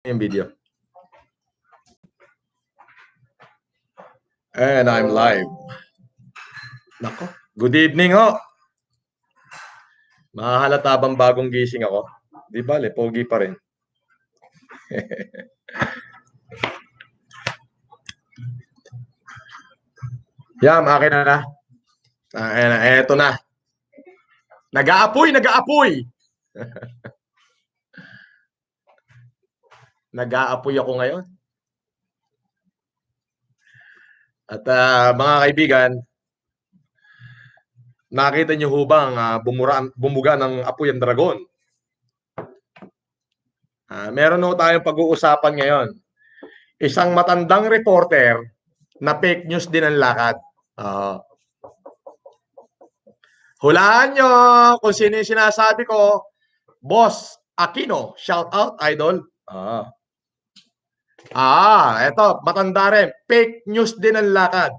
yung video. And I'm live. Nako, good evening ho. Mahahalata bang bagong gising ako? Di bale, pogi pa rin. Yam, akin na. Eto na. Nag-aapoy! Nag-aapoy ako ngayon. At mga kaibigan, nakita niyo ho ba ang bumuga ng apoy ang dragon? Meron ho tayong pag-uusapan ngayon. Isang matandang reporter na fake news din ang lakad. Hulaan nyo kung sino yung sinasabi ko. Boss Aquino, shout out, idol. Eto, matanda rin. Fake news din ang lakad.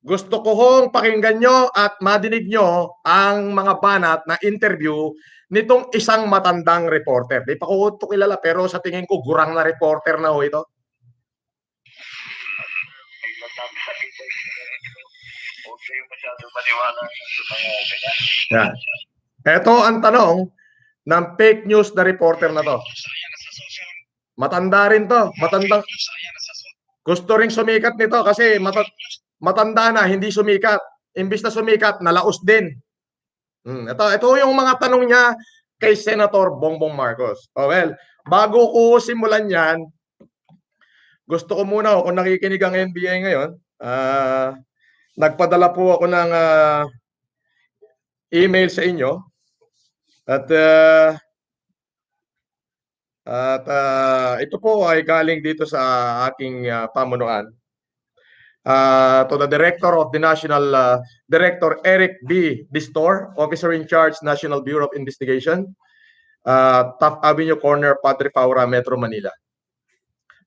Gusto ko hong pakinggan nyo at madinig nyo ang mga banat na interview nitong isang matandang reporter. Di pa ko ito kilala pero sa tingin ko gurang na reporter na ho ito. Yan. Ito ang tanong ng fake news na reporter na to. Matanda rin to. Matandang. Gusto ring sumikat nito kasi matanda na, hindi sumikat. Imbis na sumikat, nalaos din. Ito yung mga tanong niya kay Senator Bongbong Marcos. Well, bago ko simulan yan, gusto ko muna, kung nakikinig ang NBI ngayon, nagpadala po ako ng email sa inyo at ito po ay galing dito sa aking pamunuan. To the Director of the National, Director Eric B. Distor, Officer in Charge, National Bureau of Investigation, Taft Avenue Corner, Padre Paura, Metro Manila.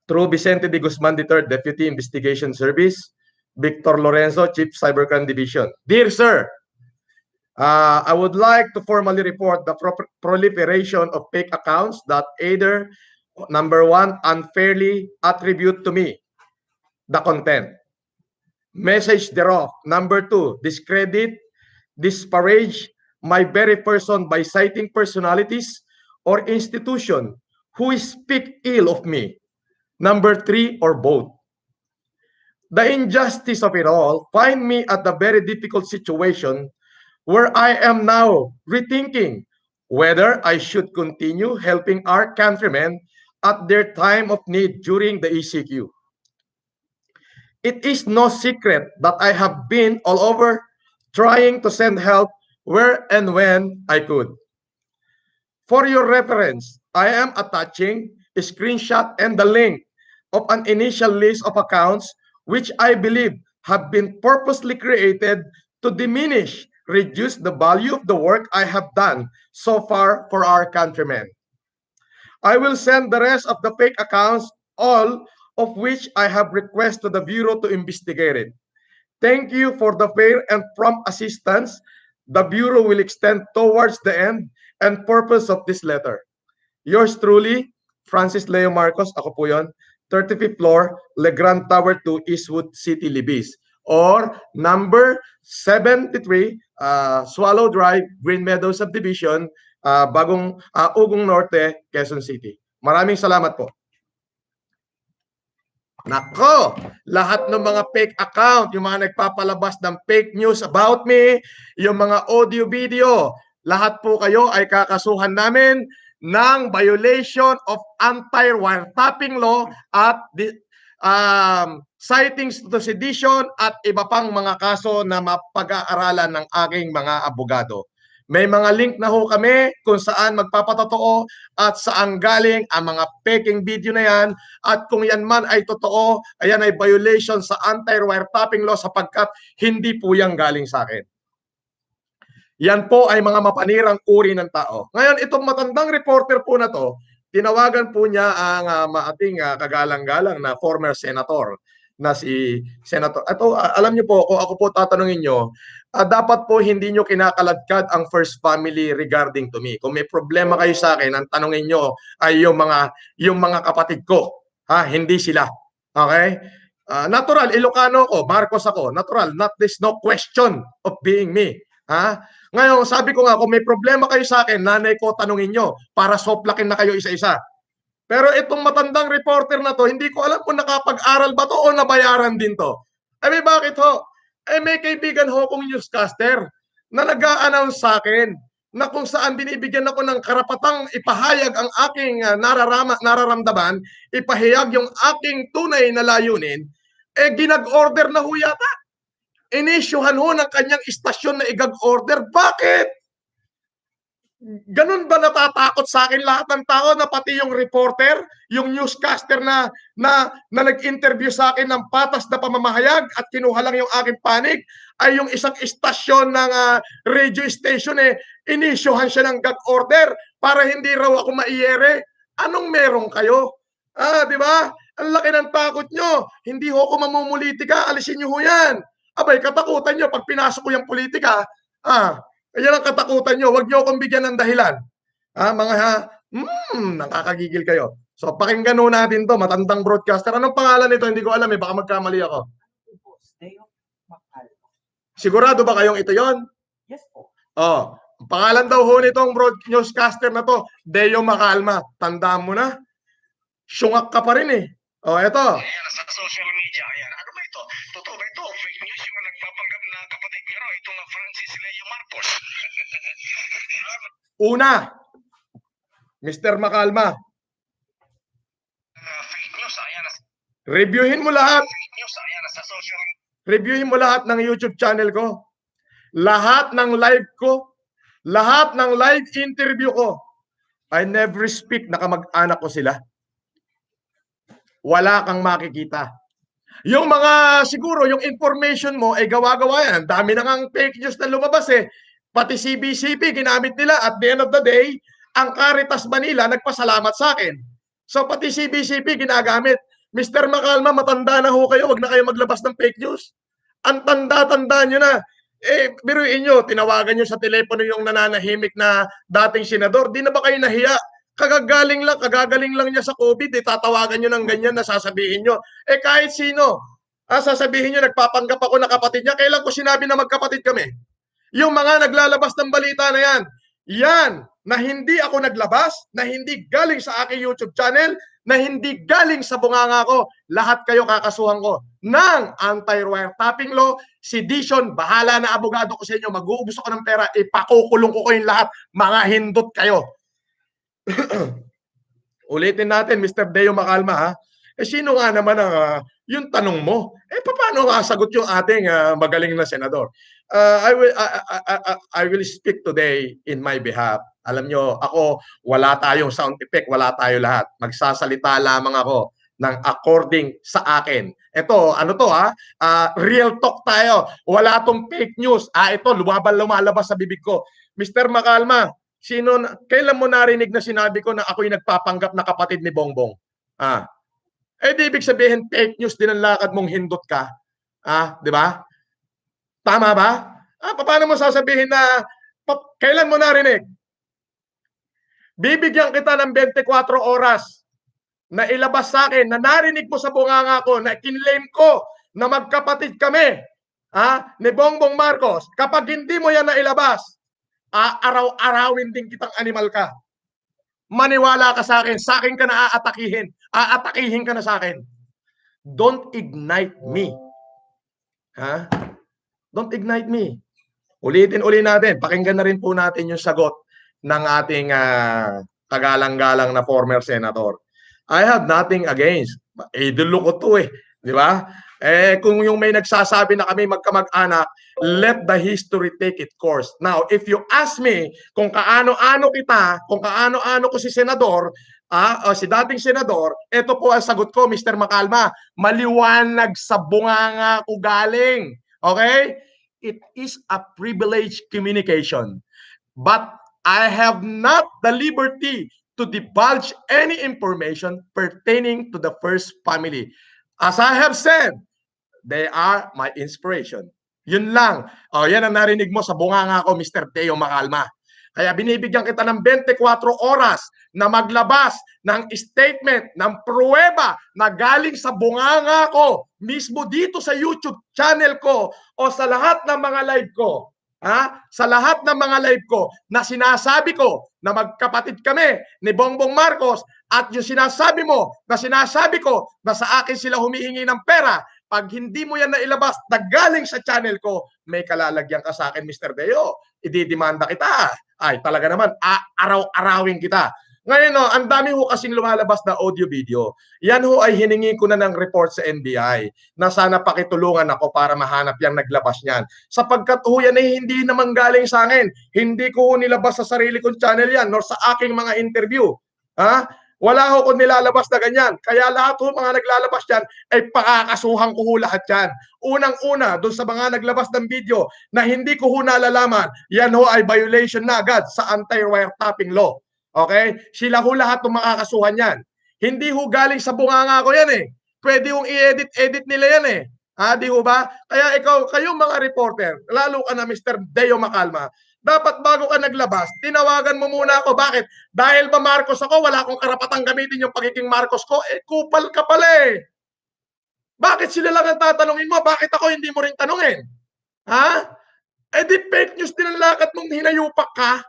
Through Vicente de Guzman III, Deputy Investigation Service, Victor Lorenzo, Chief Cybercrime Division. Dear Sir, I would like to formally report the proliferation of fake accounts that either, number one, unfairly attribute to me the content, message thereof, number two, discredit, disparage my very person by citing personalities or institution who speak ill of me, number three, or both. The injustice of it all find me at a very difficult situation where I am now rethinking whether I should continue helping our countrymen at their time of need during the ECQ. It is no secret that I have been all over trying to send help where and when I could. For your reference, I am attaching a screenshot and the link of an initial list of accounts which I believe have been purposely created to diminish, reduce the value of the work I have done so far for our countrymen. I will send the rest of the fake accounts, all of which I have requested the Bureau to investigate it. Thank you for the fair and prompt assistance the Bureau will extend towards the end and purpose of this letter. Yours truly, Francis Leo Marcos, ako po yun, 35th floor, Legrand Tower 2, Eastwood City, Libis. Or number 73, Swallow Drive, Green Meadows Subdivision, Ugong Norte, Quezon City. Maraming salamat po. Nako, lahat ng mga fake account, yung mga nagpapalabas ng fake news about me, yung mga audio video, lahat po kayo ay kakasuhan namin ng violation of anti-wiretapping law at citings to sedition at iba pang mga kaso na mapag-aaralan ng aking mga abogado. May mga link na ho kami kung saan magpapatotoo at saan galing ang mga peking video na yan, at kung yan man ay totoo, ayan ay violation sa anti-wiretapping law sapagkat hindi po yan galing sa akin. Yan po ay mga mapanirang uri ng tao. Ngayon, itong matandang reporter po na to, tinawagan po niya ang ating kagalang-galang na former senator na si Senator. Ito, alam niyo po, kung ako po tatanungin niyo, dapat po hindi niyo kinakaladkad ang first family regarding to me. Kung may problema kayo sa akin, ang tanungin niyo ay yung mga kapatid ko, ha, hindi sila. Okay? Natural, Ilocano ko, Marcos ako. Natural, not this no question of being me. Ha? Ngayon, sabi ko nga, kung may problema kayo sa akin, nanay ko, tanungin nyo para soplakin na kayo isa-isa. Pero itong matandang reporter na to, hindi ko alam kung nakapag-aral ba to o nabayaran din to. May bakit ho? May kaibigan ho kong newscaster na nag-a-announce sa akin na kung saan binibigyan ako ng karapatang ipahayag ang aking nararamdaman, ipahayag yung aking tunay na layunin, ginag-order na ho yata. Inisyuhan ho ng kanyang istasyon na igag-order. Bakit? Ganun ba natatakot sa akin lahat ng tao na pati yung reporter, yung newscaster na nag-interview sa akin ng patas na pamamahayag at kinuha lang yung aking panig, ay yung isang istasyon ng radio station inisyuhan siya ng gag order para hindi raw ako maiyere. Anong meron kayo? Di ba? Ang laki ng takot nyo. Hindi ho ako mamumulitika. Alisin nyo ho yan. Abay, katakutan nyo pag pinasok ko yung politika. Yan ang katakutan nyo. Huwag nyo akong bigyan ng dahilan. Nakakagigil kayo. So, pakinggan ho natin to. Matandang broadcaster. Anong pangalan nito? Hindi ko alam eh. Baka magkamali ako. Sigurado ba kayong ito yon? Yes po. Pangalan daw ho nitong newscaster na to, Deo Macalma. Tandaan mo na. Syungak ka pa rin eh. Eto. Ayan, sa social media. Ayan. Ano ba ito? Totoo ba ito? Fake news yung nagpapanggap na kapatid niya raw. Ito nga Francis Leo Marcos. Una, Mr. Macalma. Fake news. Ayan. Reviewin mo lahat. Fake news. Ayan, sa social media. Reviewin mo lahat ng YouTube channel ko. Lahat ng live ko. Lahat ng live interview ko. I never speak na kamag-anak ko sila. Wala kang makikita. Yung mga siguro, yung information mo ay gawa-gawa yan. Ang dami na ngang fake news na lumabas eh. Pati CBCP ginamit nila. At the end of the day, ang Caritas Manila nagpasalamat sa akin. So pati CBCP ginagamit. Mr. Macalma, matanda na ho kayo. Huwag na kayo maglabas ng fake news. Ang tanda-tanda nyo na. Biruin nyo, tinawagan nyo sa telepono yung nananahimik na dating senador. Di na ba kayo nahiya? Kagagaling lang niya sa COVID, tatawagan nyo ng ganyan na sasabihin nyo. Kahit sino, sasabihin nyo, nagpapanggap ako na kapatid niya. Kailan ko sinabi na magkapatid kami? Yung mga naglalabas ng balita na yan na hindi ako naglabas, na hindi galing sa aking YouTube channel, na hindi galing sa bunganga ko, lahat kayo kakasuhan ko ng anti-wiretapping law, sedition, bahala na abogado ko sa inyo, mag-uubos ako ng pera, ipakukulong ko kayong lahat, mga hindot kayo. Ulitin natin, Mr. Deo Macalma, ha? Sino nga naman ang yung tanong mo? Paano sagot yung ating magaling na senador? I will speak today in my behalf. Alam nyo, ako, wala tayong sound effect, wala tayo lahat. Magsasalita lamang ako ng according sa akin. Ito, ano to real talk tayo. Wala tong fake news. Ito, lumalabas sa bibig ko. Mr. Macalma, kailan mo narinig na sinabi ko na ako'y nagpapanggap na kapatid ni Bongbong? Di ibig sabihin fake news din ang lakad mong hindot ka. Di ba? Tama ba? Paano mo sasabihin na kailan mo narinig? Bibigyan kita ng 24 oras na ilabas sa akin na narinig mo sa bunganga ko na kinlaim ko na magkapatid kami ni Bongbong Marcos. Kapag hindi mo yan na ilabas, araw-arawin din kitang animal ka. Maniwala ka sa akin ka na aatakihin ka na sa akin. Don't ignite me. Don't ignite me. Ulitin natin, pakinggan na rin po natin yung sagot ng ating kagalang-galang na former senator. I have nothing against. Idolo ko to di ba? Kung yung may nagsasabi na kami magkamag-anak, let the history take its course. Now, if you ask me kung kaano-ano ko si senador, o si dating senador, ito po ang sagot ko, Mr. Macalma, maliwanag sa bunganga ko galing. Okay? It is a privileged communication. But I have not the liberty to divulge any information pertaining to the first family. As I have said, They are my inspiration. Yun lang. O, yan ang narinig mo sa bunganga ko, Mr. Teo Macalma. Kaya binibigyan kita ng 24 oras na maglabas ng statement, ng pruweba na galing sa bunganga ko, mismo dito sa YouTube channel ko o sa lahat ng mga live ko. Sa lahat ng mga live ko na sinasabi ko na magkapatid kami ni Bongbong Marcos at yung sinasabi mo na sinasabi ko na sa akin sila humihingi ng pera, pag hindi mo yan nailabas na galing sa channel ko, may kalalagyan ka sa akin, Mr. Deo. Ididimanda kita. Ay, talaga naman, araw-arawin kita. Ngayon, no, ang dami ho kasing lumalabas na audio-video. Yan ho ay hiningi ko na ng report sa NBI na sana pakitulungan ako para mahanap yung naglabas niyan. Sapagkat ho yan ay hindi naman galing sa akin. Hindi ko ho nilabas sa sarili kong channel yan nor sa aking mga interview. Wala ho kung nilalabas na ganyan. Kaya lahat ho mga naglalabas dyan ay pakakasuhan ko ho lahat yan. Unang-una, doon sa mga naglabas ng video na hindi ko ho nalalaman, yan ho ay violation na agad sa anti-wiretapping law. Okay? Sila ho lahat ng makakasuhan yan. Hindi ho galing sa bunganga ko yan eh. Pwede hong i-edit nila yan eh. Di ho ba? Kaya kayong mga reporter, lalo ka na Mr. Deo Macalma, dapat bago ka naglabas, tinawagan mo muna ako. Bakit? Dahil ba Marcos ako, wala akong karapatang gamitin yung pagiging Marcos ko? Kupal ka pala eh. Bakit sila lang ang tatanungin mo? Bakit ako hindi mo rin tanungin? Di fake news din ang lakad mong hinayupak ka.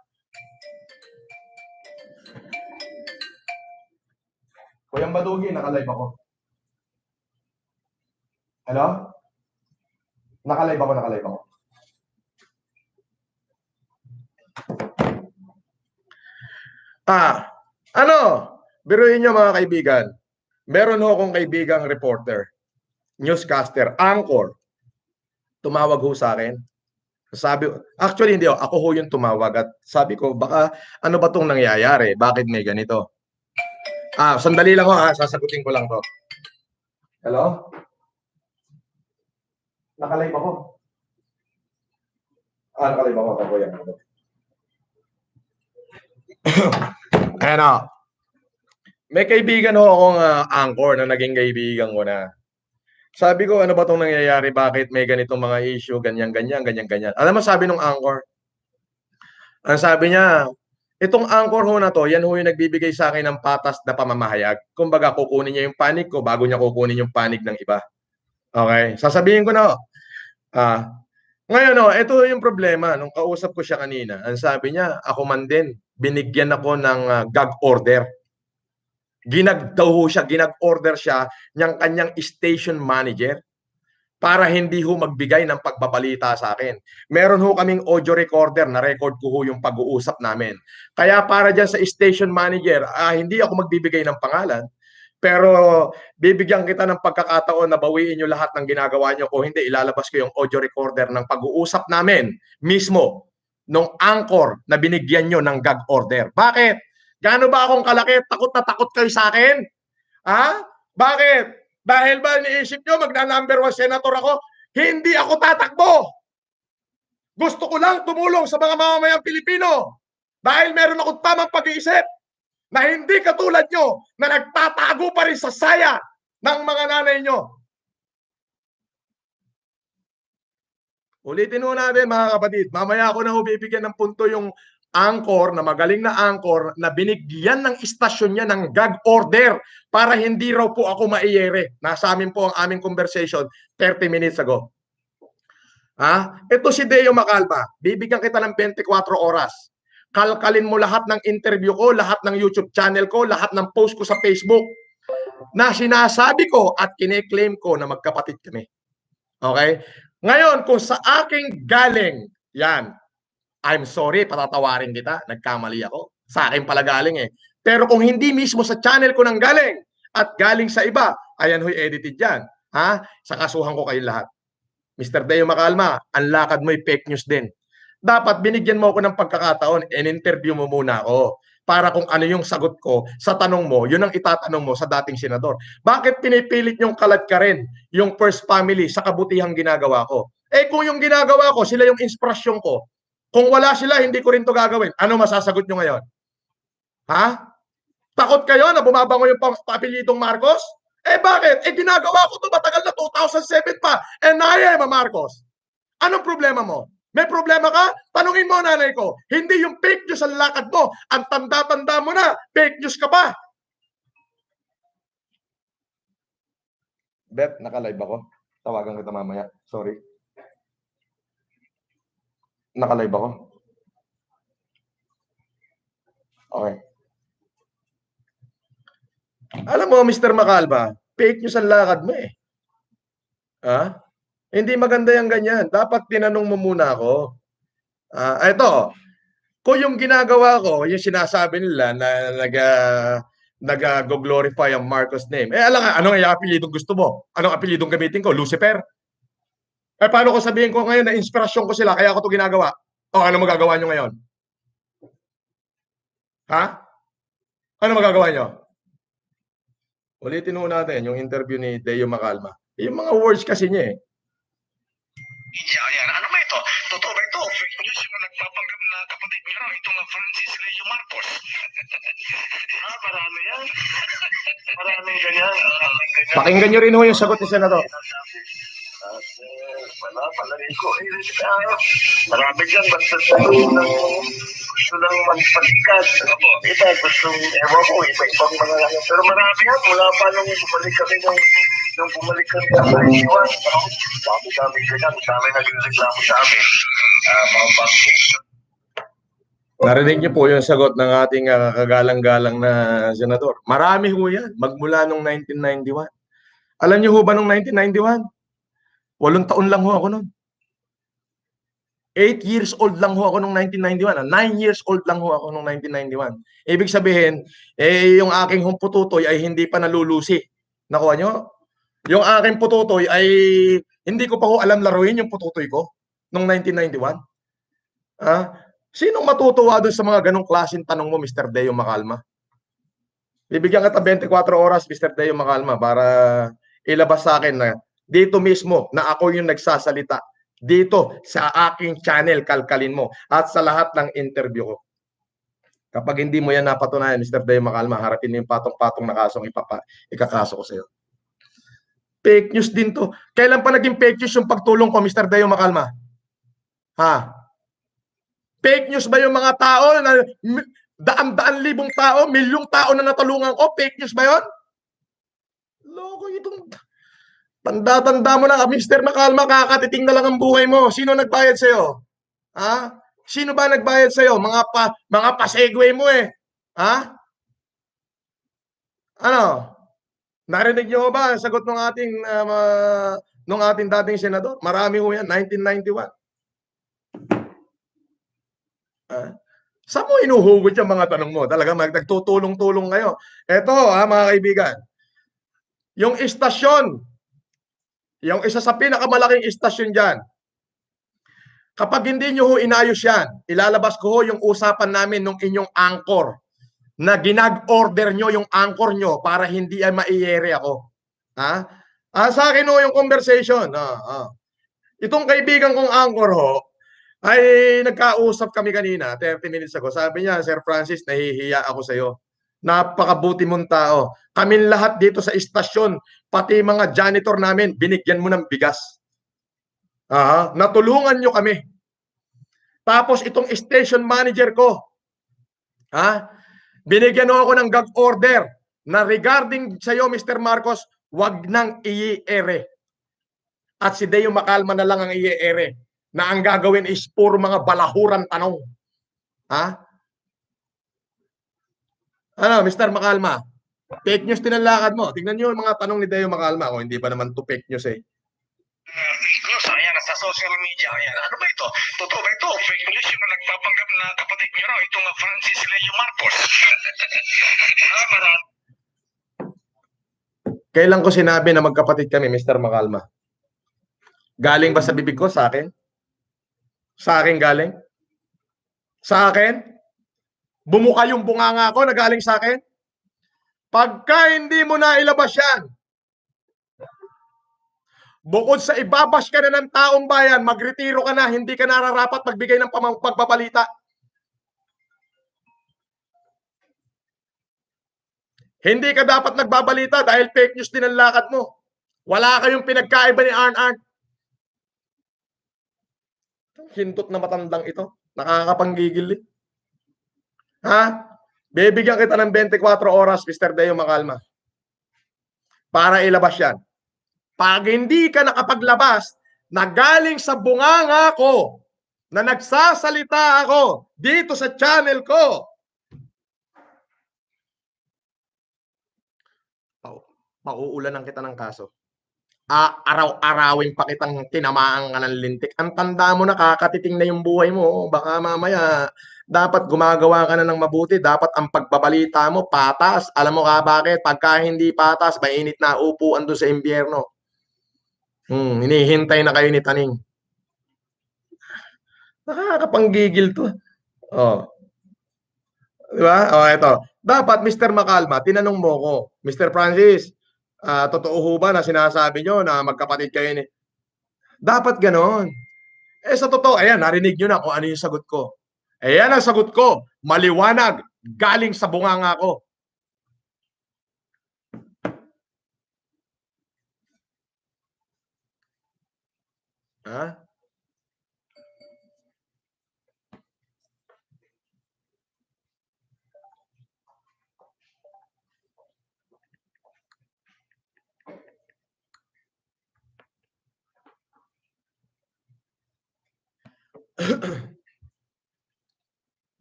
Kuyang Badugi, naka-live ako. Hello? Naka-live ako. Biruin nyo mga kaibigan. Meron ho akong kaibigang reporter, newscaster, anchor. Tumawag ho sa akin. Actually hindi ako ho yung tumawag at sabi ko, baka ano ba tong nangyayari? Bakit may ganito? Sandali lang ho sasagutin ko lang to. Hello? Naka-live ako. Naka-live ako. May kaibigan ho akong anchor na naging kaibigan ko na. Sabi ko, ano ba itong nangyayari? Bakit may ganitong mga issue? Ganyan. Alam mo, sabi ng anchor, ang sabi niya, itong anchor ho na to, yan ho yung nagbibigay sa akin ng patas na pamamahayag. Kumbaga, kukunin niya yung panig ko bago niya kukunin yung panig ng iba. Okay? Sasabihin ko na, ngayon, ito yung problema. Nung kausap ko siya kanina, ang sabi niya, ako man din, binigyan ako ng gag order. Ginag-order siya ng kanyang station manager para hindi ho magbigay ng pagbabalita sa akin. Meron ho kaming audio recorder na record ko ho yung pag-uusap namin. Kaya para dyan sa station manager, hindi ako magbibigay ng pangalan, pero bibigyan kita ng pagkakataon na bawiin nyo lahat ng ginagawa nyo. Kung hindi, ilalabas ko yung audio recorder ng pag-uusap namin mismo nung anchor na binigyan nyo ng gag order. Bakit? Gaano ba akong kalaki? Takot na takot kayo sa akin? Bakit? Dahil ba niisip nyo magna-number 1 senator ako? Hindi ako tatakbo. Gusto ko lang tumulong sa mga mamamayang Pilipino. Dahil meron akong tamang pag-iisip na hindi katulad nyo na nagtatago pa rin sa saya ng mga nanay nyo. Ulitin ho natin mga kapatid. Mamaya ako na bibigyan ng punto yung anchor, na magaling na anchor, na binigyan ng istasyon niya ng gag order para hindi raw po ako maiyere. Nasa amin po ang aming conversation 30 minutes ago. Ito si Deo Macalma. Bibigyan kita ng 24 oras. Kalkalin mo lahat ng interview ko, lahat ng YouTube channel ko, lahat ng post ko sa Facebook na sinasabi ko at kine-claim ko na magkapatid kami. Okay? Ngayon, kung sa aking galing, yan, I'm sorry, patatawarin kita, nagkamali ako. Sa akin pala galing eh. Pero kung hindi mismo sa channel ko nang galing at galing sa iba, ayan ho'y edited yan. Sa kasuhan ko kayo lahat. Mr. Deo Macalma, ang lakad mo'y fake news din. Dapat binigyan mo ako ng pagkakataon, in-interview mo muna ako para kung ano yung sagot ko sa tanong mo, yun ang itatanong mo sa dating senador. Bakit pinipilit yung kalad ka rin yung first family sa kabutihang ginagawa ko? Kung yung ginagawa ko, sila yung inspirasyon ko. Kung wala sila, hindi ko rin to gagawin. Ano masasagot nyo ngayon? Takot kayo na bumabango yung apelyidong Marcos? Eh bakit? Eh ginagawa ko to matagal na 2007 pa. And I am a Marcos. Anong problema mo? May problema ka? Tanungin mo nanay ko. Hindi yung fake news ang lakad mo. Ang tanda-tanda mo na, fake news ka pa. Bet, naka-live ako. Tawagan kita mamaya. Sorry. Naka-live ako. Okay. Alam mo, Mr. Macalba, fake news ang lakad mo eh. Ha? Hindi maganda yung ganyan. Dapat tinanong mo muna ako. Ito, kung yung ginagawa ko, yung sinasabi nila na nag-glorify ang Marcos name. Eh alam nga, anong apelidong gusto mo? Anong apelidong gamitin ko? Lucifer? Eh paano ko sabihin ko ngayon na inspirasyon ko sila kaya ako to ginagawa? O ano magagawa nyo ngayon? Ha? Ano magagawa nyo? Ulitin mo natin yung interview ni Deo Macalma. Yung mga words kasi niya eh. Media, yan. Ano ba ito? Totoo ba ito? Fake news yung nagpapanggap na kapatid niyo raw, ito nga Francis Leo Marcos. Marami yan. Maraming ganyan. Pakinggan nyo rin ho yung sagot ni Senador. Wala, palagay ko. Marami dyan, basta gusto lang magpalikat. Iba, gusto, ewan ko, iba-ibang mga ano. Pero marami yan, mula pa nung bumalik kami nung bumalik kami ng 91. Dami ganyan, dami nagreklamo sa amin. Mga foundation. Narinig niyo po yung sagot ng ating kagalang-galang na senador. Marami ho yan, magmula nung 1991. Alam niyo ho ba nung 1991? 8 taon lang ho ako noon. 8 years old lang ho ako nung 1991. 9 years old lang ho ako nung 1991. Ibig sabihin, yung aking humpututoy ay hindi pa nalulusi. Nakuha nyo? Yung aking pututoy ay hindi ko pa ho alam laruin yung pututoy ko nung 1991. Sinong matutuwa doon sa mga ganong klaseng tanong mo, Mr. Deo Macalma? Bibigyan kita 24 oras, Mr. Deo Macalma, para ilabas sa akin na dito mismo na ako yung nagsasalita. Dito sa aking channel, kalkalin mo. At sa lahat ng interview ko. Kapag hindi mo yan napatunayan, Mr. Deo Macalma, harapin mo yung patong-patong na kasong ikakaso ko sa iyo. Fake news din to. Kailan pa naging fake news yung pagtulong ko, Mr. Deo Macalma? Ha? Fake news ba yung mga tao na daan-daan libong tao, milyong tao na natulungan ko? Fake news ba yun? Loko itong tanda-tanda mo na, Mr. Macalma, kakatiting na lang ang buhay mo. Sino nagbayad sa'yo? Ha? Sino ba nagbayad sa'yo? Mga pasegway mo eh. Ha? Ano? Narinig niyo ba ang sagot ng ating dating senador? Marami ho yan, 1991. Saan mo inuhugot yung mga tanong mo? Talaga nagtutulong-tulong kayo. Eto mga kaibigan, yung istasyon, yung isa sa pinakamalaking istasyon dyan, kapag hindi nyo ho inayos yan, ilalabas ko ho yung usapan namin nung inyong anchor na ginag-order nyo yung anchor nyo para hindi ay maiyere ako. Sa akin ho yung conversation. Itong kaibigan kong anchor ho, ay nagkausap kami kanina, 30 minutes ago. Sabi niya, Sir Francis, nahihiya ako sa iyo. Napakabuti mong tao. Kaming lahat dito sa istasyon, pati mga janitor namin, binigyan mo ng bigas. Natulungan nyo kami. Tapos itong station manager ko, binigyan ako ng gag order na regarding sa iyo, Mr. Marcos, wag nang i-ere. At si Deo Macalma na lang ang i-ere. Na ang gagawin is puro mga balahuran tanong. Ano, Mr. Macalma? Fake news din ang lakad mo. Tingnan niyo yung mga tanong ni Deo Macalma. Kung hindi pa naman to fake news eh. Fake news, ayan, sa social media, ayan. Ano ba ito? Totoo ba ito? Fake news yung nagpapanggap na kapatid niyo raw, ito nga Francis Leo Marcos. Kailan ko sinabi na magkapatid kami, Mr. Macalma? Galing ba sa bibig ko? Sa akin? Sa akin galing? Sa akin? Bumuka yung bunganga ko na galing sa akin? Pagka hindi mo na ilabas yan, bukod sa ibabash ka na ng taong bayan, magretiro ka na, hindi ka nararapat magbigay ng pagpapalita. Hindi ka dapat nagbabalita dahil fake news din ang lakad mo. Wala kayong pinagkaiba ni Arn. Hintot na matandang ito. Nakakapanggigil eh. Ha? Bibigyan kita ng 24 oras, Mr. Deo Macalma, para ilabas yan. Pag hindi ka nakapaglabas na galing sa bunganga ko, na nagsasalita ako dito sa channel ko, pauulanan kita ng kaso. Araw-arawin pa kitang tinamaan ka ng lintik. Ang tanda mo na, kakatiting na yung buhay mo. Baka mamaya, dapat gumagawa ka na ng mabuti. Dapat ang pagbabalita mo, patas. Alam mo ka bakit? Pagka hindi patas, mainit na upuan doon sa impyerno. Hinihintay na kayo ni Taning. Nakakapanggigil to. Oh. Diba? Ito. Dapat, Mr. Macalma, tinanong mo ko, Mr. Francis, totoo ho ba na sinasabi nyo na magkapatid kayo ni... Dapat ganon. Sa totoo, ayan, narinig nyo na kung ano yung sagot ko. Ayan ang sagot ko. Maliwanag. Galing sa bunganga ko. Ha?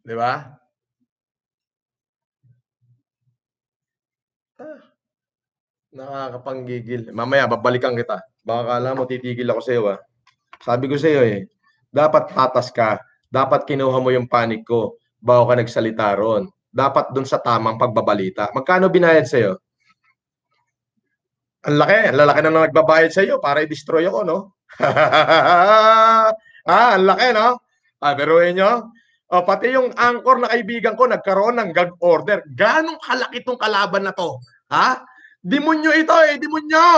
Di ba? Nakakapanggigil. Mamaya, babalikan kita. Baka kala mo, titigil ako sa iyo. Sabi ko sa iyo dapat patas ka. Dapat kinuha mo yung panic ko bago ka nagsalita ron. Dapat dun sa tamang pagbabalita. Magkano binayad sa iyo? Ang lalaki na nagbabayad sa iyo para i-destroy ako, no? Ang laki, no? Biruin nyo? Pati yung anchor na kaibigan ko nagkaroon ng gag order. Ganong kalaki tong kalaban na to? Ha? Demonyo ito demonyo!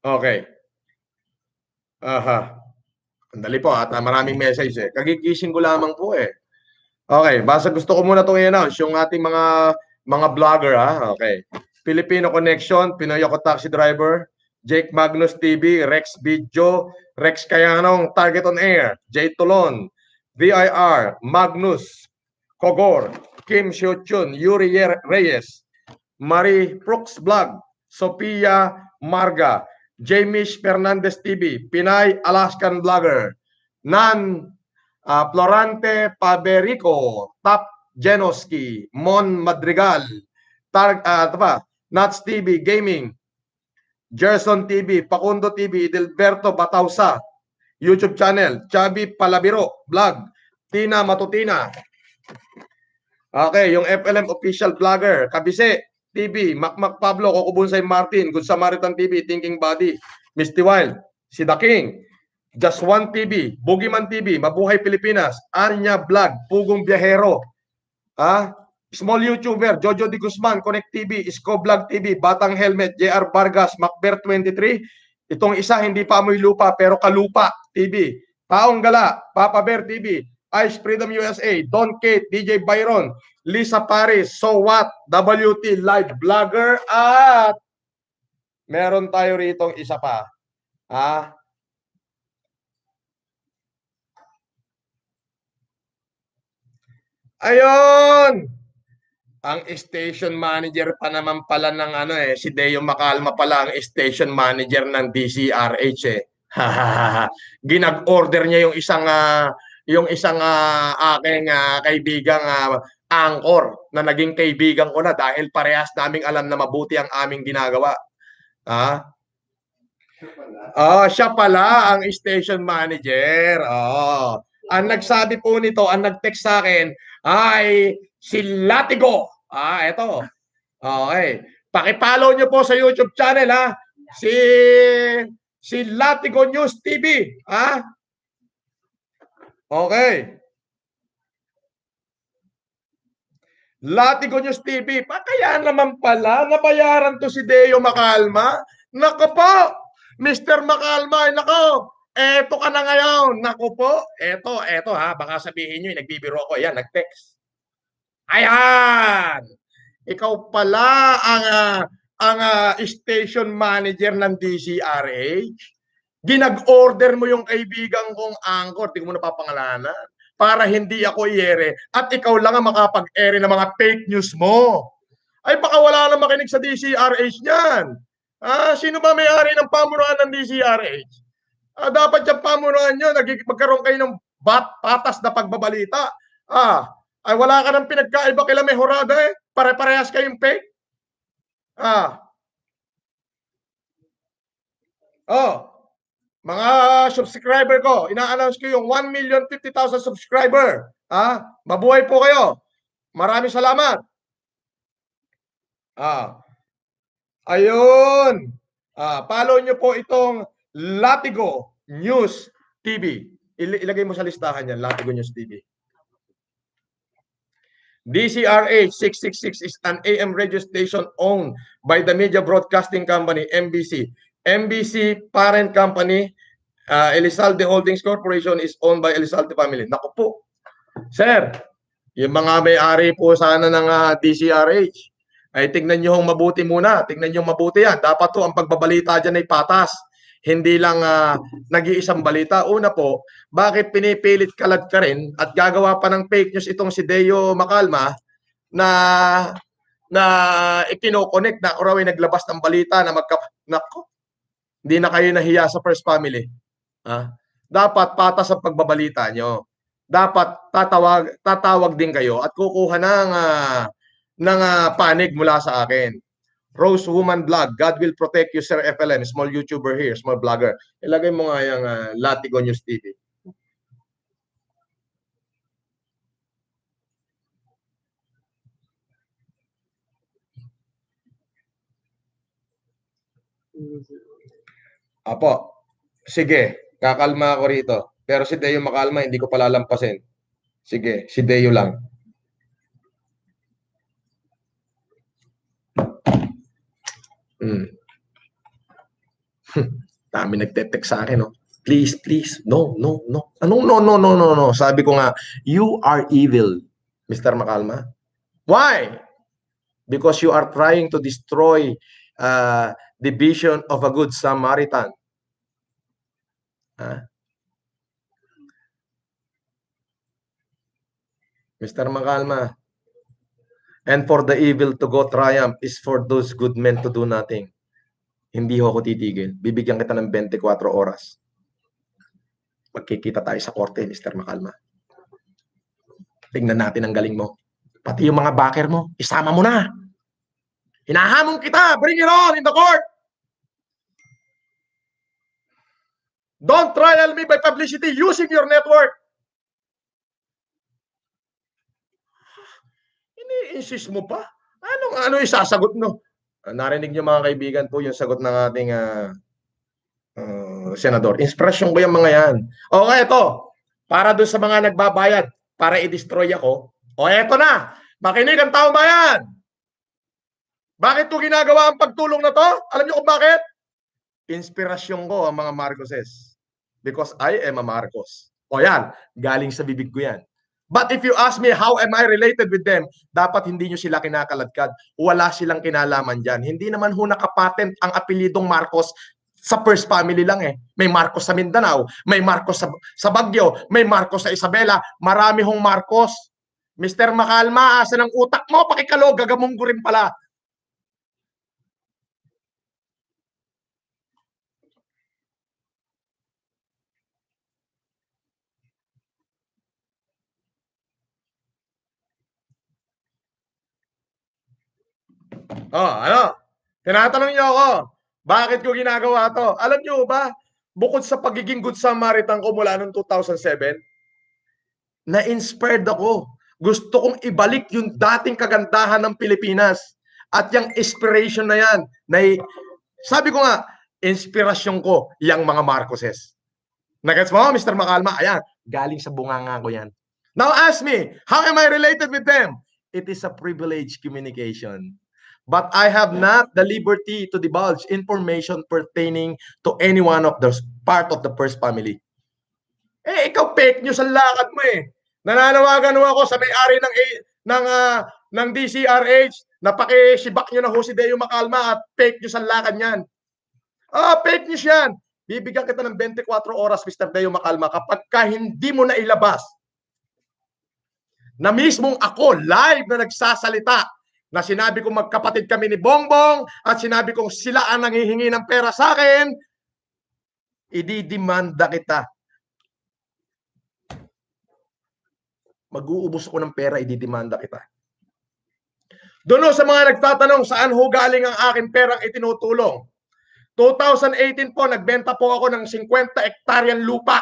Okay. Aha. Andali po at maraming message Kagigising ko lamang po Okay, basta gusto ko muna itong i-announce yung ating mga vlogger Okay. Filipino Connection, Pinoy Ako Taxi Driver, Jake Magnus TV, Rex Video, Rex Kayanong, Target on Air, Jay Tolon, VIR, Magnus, Kogor, Kim Xiuchun, Yuri Reyes, Marie Brooks Vlog, Sophia Marga, Jamish Fernandez TV, Pinay Alaskan Vlogger, Nan Florante Paberico, Tap Genoski, Mon Madrigal, Nats TV Gaming, Gerson TV, Pakundo TV, Edelberto Batausa, YouTube channel, Chabi Palabiro Vlog, Tina Matutina. Okay, yung FLM official vlogger, Kabise TV, Macmac Pablo, Kokubunsay Martin, Good Samaritan TV, Thinking Body, Misty Wild, si The King, Just One TV, Boogeyman TV, Mabuhay Pilipinas, Anya Vlog, Pugong Biyahero, Small YouTuber, Jojo Di Guzman, Connect TV, Isko Vlog TV, Batang Helmet, JR Vargas, Macber 23, itong isa hindi pa amoy lupa pero kalupa TV, Taong Gala, Papa Bear TV, Ice Freedom USA, Don Kate, DJ Byron, Lisa Paris, So What, WT Live Vlogger, at meron tayo ritong isa pa. Ayun! Ang station manager pa naman pala ng si Deo Macalma pala ang station manager ng DCRH Ginag-order niya yung isang aking kaibigang anchor na naging kaibigan ko na dahil parehas naming alam na mabuti ang aming ginagawa. Siya pala ang station manager. Ang nagsabi po nito, ang nag-text sa akin ay si Latigo. Ito. Okay. Paki-follow nyo po sa YouTube channel si Latigo News TV. Okay. Latigo News TV. Kaya naman pala, nabayaran to si Deo Macalma. Nako po, Mr. Macalma, nako, eto ka na ngayon. Nako po, eto ha, baka sabihin nyo, nagbibiro ko. Ayan, nag-text. Ayan! Ikaw pala ang station manager ng DCRH. Ginag-order mo yung kaibigan kong anchor, di ko mo napapangalanan, para hindi ako i-ere at ikaw lang ang makapag-ere ng mga fake news mo. Ay baka wala na makinig sa DCRH niyan. Sino ba may-ari ng pamunuan ng DCRH? Dapat yung pamunuan nyo, magkaroon kayo ng patas na pagbabalita. Ay wala ka ng pinagkaiba kila Mejorada eh. Pare-parehas kayong fake. Mga subscriber ko, ina-announce ko yung 1,050,000 subscriber. Mabuhay po kayo. Maraming salamat. Ayun. Follow nyo po itong Latigo News TV. Ilagay mo sa listahan yan, Latigo News TV. DCRH 666 is an AM radio station owned by the Media Broadcasting Company, MBC. MBC parent company, Elizalde Holdings Corporation is owned by Elizalde family. Naku po. Sir, yung mga may-ari po sana ng DCRH, ay tignan nyo mabuti muna. Tignan nyo mabuti yan. Dapat to ang pagbabalita dyan ay patas. Hindi lang nag-iisang balita. Una po, bakit pinipilit kalat ka rin at gagawa pa ng fake news itong si Deo Macalma na ikino-connect na raw ay naglabas ng balita na nako, hindi na kayo nahiya sa First Family. Dapat patas ang pagbabalita nyo. Dapat tatawag din kayo at kukuha ng panig mula sa akin. Rose Woman Vlog, God will protect you, Sir FLM, small YouTuber here, small vlogger. Ilagay mo nga yung Latigo News TV. Apo, sige, kakalma ako rito. Pero si Deo Macalma, hindi ko palalampasin. Sige, si Deo lang. Dami nagte-text sa akin, no? Please, please, no. Anong no. Sabi ko nga, you are evil, Mr. Macalma. Why? Because you are trying to destroy the vision of a good Samaritan. Mr. Macalma, and for the evil to go triumph is for those good men to do nothing. Hindi ho ako titigil. Bibigyan kita ng 24 oras. Magkikita tayo sa korte, Mr. Macalma. Tingnan natin ang galing mo. Pati yung mga backer mo, isama mo na. Hinahamon kita. Bring it on in the court. Don't trial me by publicity using your network. Ini-insist mo pa? Ano isasagot mo? Narinig niyo mga kaibigan po yung sagot ng ating senador. Inspirasyon ko yung mga yan. Okay, ito. Para doon sa mga nagbabayad para i-destroy ako. Eto na. Makinig ang taong bayan. Bakit ko ginagawa ang pagtulong na to? Alam niyo kung bakit? Inspirasyon ko ang mga Marcoses. Because I am a Marcos. Yan. Galing sa bibig ko yan. But if you ask me how am I related with them, dapat hindi nyo sila kinakaladkad. Wala silang kinalaman dyan. Hindi naman ho nakapatent ang apelidong Marcos sa First Family lang eh. May Marcos sa Mindanao, may Marcos sa Baguio, may Marcos sa Isabela. Marami hong Marcos. Mr. Macalma, asa ng utak mo? Pakikalo, gagamunggo rin pala. Ano? Tinatanong niyo ako, bakit ko ginagawa to? Alam niyo ba, bukod sa pagiging good Samaritan ko mula noong 2007, na-inspired ako. Gusto kong ibalik yung dating kagandahan ng Pilipinas. At yung inspiration na yan, sabi ko nga, inspirasyon ko yung mga Marcoses. Nagets mo, Mr. Macalma? Ayan, galing sa bunganga ko yan. Now ask me, how am I related with them? it is a privileged communication. But I have not the liberty to divulge information pertaining to any one of the part of the first family. Eh, ikaw fake news ang lakad mo eh. Nananawagan mo ako sa may-ari ng DCRH na pakisibak nyo na ho si Deo Macalma at fake news ang lakad niyan. Fake news yan. Bibigyan kita ng 24 oras, Mr. Deo Macalma, kapag ka hindi mo na ilabas na mismong ako live na nagsasalita na sinabi kong magkapatid kami ni Bongbong at sinabi kong sila ang nanghihingi ng pera sa akin, ididimanda kita. Mag-uubos ko ng pera, ididimanda kita. Doon sa mga nagtatanong saan ho galing ang aking perang itinutulong. 2018 po, nagbenta po ako ng 50 hektaryang lupa.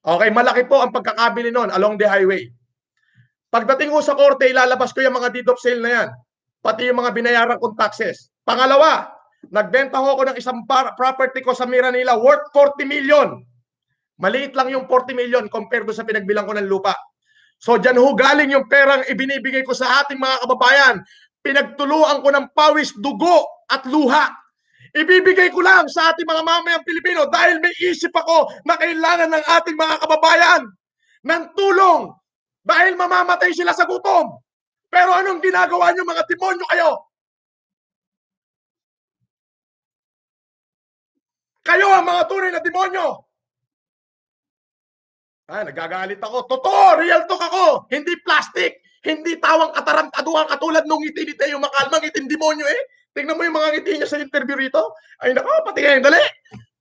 Okay, malaki po ang pagkakabili noon along the highway. Pagdating ko sa korte, ilalabas ko yung mga deed of sale na yan. Pati yung mga binayaran kong taxes. Pangalawa, nagbenta ho ako ng isang property ko sa Miranila worth 40 million. Maliit lang yung 40 million compared sa pinagbilang ko ng lupa. So dyan ho galing yung perang ibinibigay ko sa ating mga kababayan. Pinagtuluan ko ng pawis, dugo at luha. Ibibigay ko lang sa ating mga mamayang Pilipino dahil may isip ako na kailangan ng ating mga kababayan ng tulong dahil mamamatay sila sa gutom. Pero anong ginagawa nyo mga demonyo kayo? Kayo ang mga tunay na demonyo. Nagagalit ako. Totoo, real talk ako. Hindi plastic. Hindi tawang katarantaduhan katulad nung ngiti ni Deo Macalma, ngiting demonyo eh. Tingnan mo yung mga ngiti niya sa interview rito. Ay nako, pati ngayon, dali.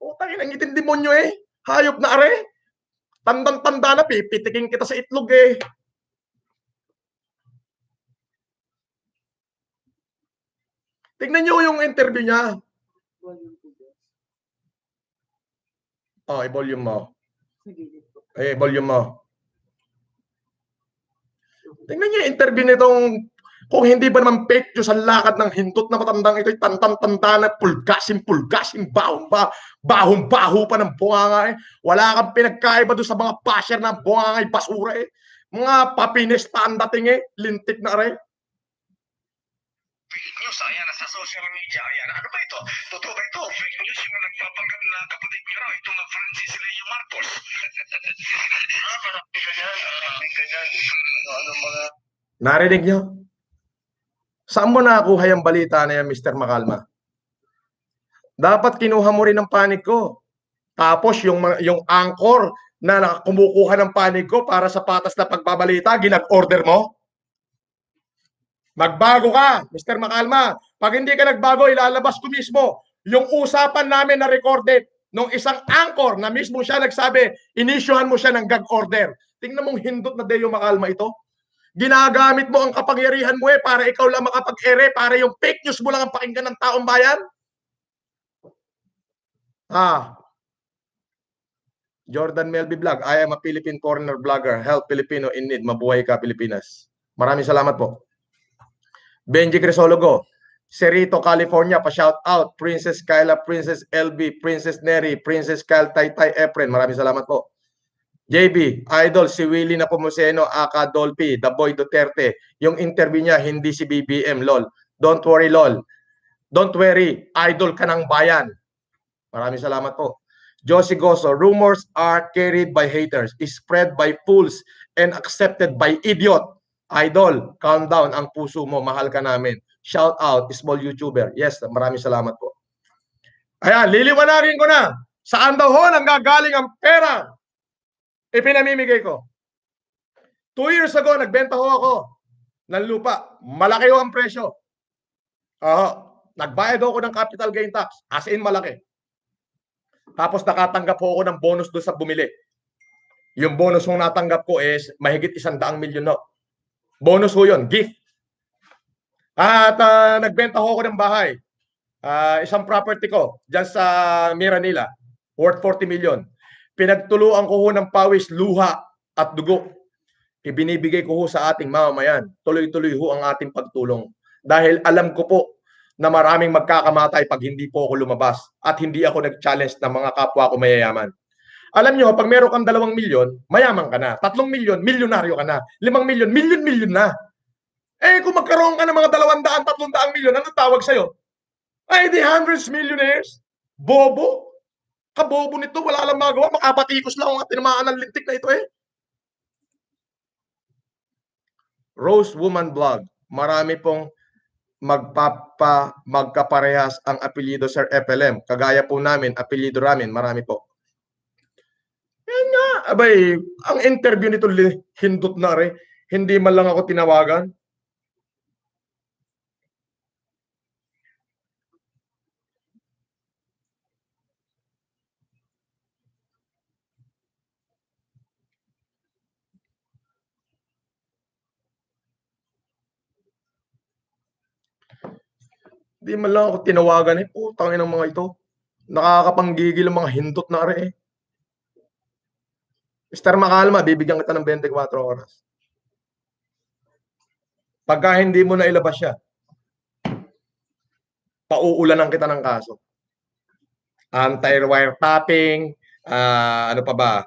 Utangin ang ngiting demonyo eh. Hayop na are. Tandang-tanda na, pipitikin kita sa itlog eh. Tingnan niyo yung interview niya. I-volume mo. Volume mo. Tingnan niyo yung interview nitong kung hindi ba naman fake news ang lakad ng hindot na matandang ito, tantang-tanda na pulgasim, bahong-baho pa ng bunganga eh. Wala kang pinagkaiba doon sa mga pasher na bunganga ay basura eh. Mga papines-stand dating eh, lintik na rin. Fake news, ayan, sa social media, ayan. Ano ba ito? Totoo ba ito? Fake news yung nagpapanggap na kapatid nyo raw, itong Francis Leo Marcos. Marami ganyan. Ano mga... Narinig nyo? Saan mo nakuha yung balita na yan, Mr. Macalma? Dapat kinuha mo rin ang panig ko. Tapos yung anchor na kumukuha ng panig ko para sa patas na pagbabalita, ginag-order mo? Magbago ka, Mr. Macalma. Pag hindi ka nagbago, ilalabas ko mismo yung usapan namin na recorded nung isang anchor na mismo siya nagsabi, inisyuhan mo siya ng gag order. Tingnan mong hindot na Deo Macalma ito. Ginagamit mo ang kapangyarihan mo para ikaw lang makapag-ere, para yung fake news mo lang ang pakinggan ng taong bayan. Jordan Melby Vlog, I am a Philippine foreigner vlogger. Help Filipino in need. Mabuhay ka, Pilipinas. Maraming salamat po. Benji Crisologo, Cerrito, California, pa-shout out. Princess Kyla, Princess LB, Princess Neri, Princess Kyle, Taytay Efren. Maraming salamat po. JB, idol, si Willie Napomuceno, aka Dolphy, The Boy Duterte. Yung interview niya, hindi si BBM, lol. Don't worry, lol. Don't worry, idol ka ng bayan. Maraming salamat po. Josie Goso, rumors are carried by haters, spread by fools, and accepted by idiot. Idol, calm down ang puso mo, mahal ka namin. Shout out, small YouTuber. Yes, maraming salamat po. Ayan, liliwanagin ko na. Saan daw ho nanggagaling ang pera? Ipinamimigay ko. 2 years ago, nagbenta ho ako ng lupa. Malaki ho ang presyo. Nagbayad ako ng capital gain tax. As in, malaki. Tapos nakatanggap ho ako ng bonus doon sa bumili. Yung bonus kong natanggap ko is mahigit 100 milyon no. Bonus ho yun, gift. At nagbenta ho ako ng bahay. Isang property ko dyan sa Miranila, worth 40 million. Pinagtuluan ko ho ng pawis, luha at dugo. Ibinibigay ko ho sa ating mamamayan. Tuloy-tuloy ho ang ating pagtulong. Dahil alam ko po na maraming magkakamatay pag hindi po ako lumabas at hindi ako nag-challenge ng mga kapwa ko mayayaman. Alam nyo, pag meron kang 2 milyon, mayaman ka na. 3 milyon, milyonaryo ka na. 5 milyon, milyon-milyon na. Eh, kung magkaroon ka ng mga 200, 300 milyon, ano tawag sa'yo? Ay, di hundreds millionaires. Bobo. Kabobo nito, wala lang magawa. Makapatikos lang ang tinamaan ng lintik na ito eh. Rose Woman Blog. Marami pong magkaparehas ang apelyido Sir FLM. Kagaya po namin, apelyido namin, marami po. Yan nga, abay, ang interview nito hindot na rin. Hindi man lang ako tinawagan. Hindi man lang ako tinawagan eh. Putang ina ng mga ito. Nakakapanggigil ang mga hindot na rin eh. Mr. Makalma, bibigyan kita ng 24 oras. Pagka hindi mo na ilabas siya, pauulanan kita ng kaso. Anti-wiretapping, ano pa ba?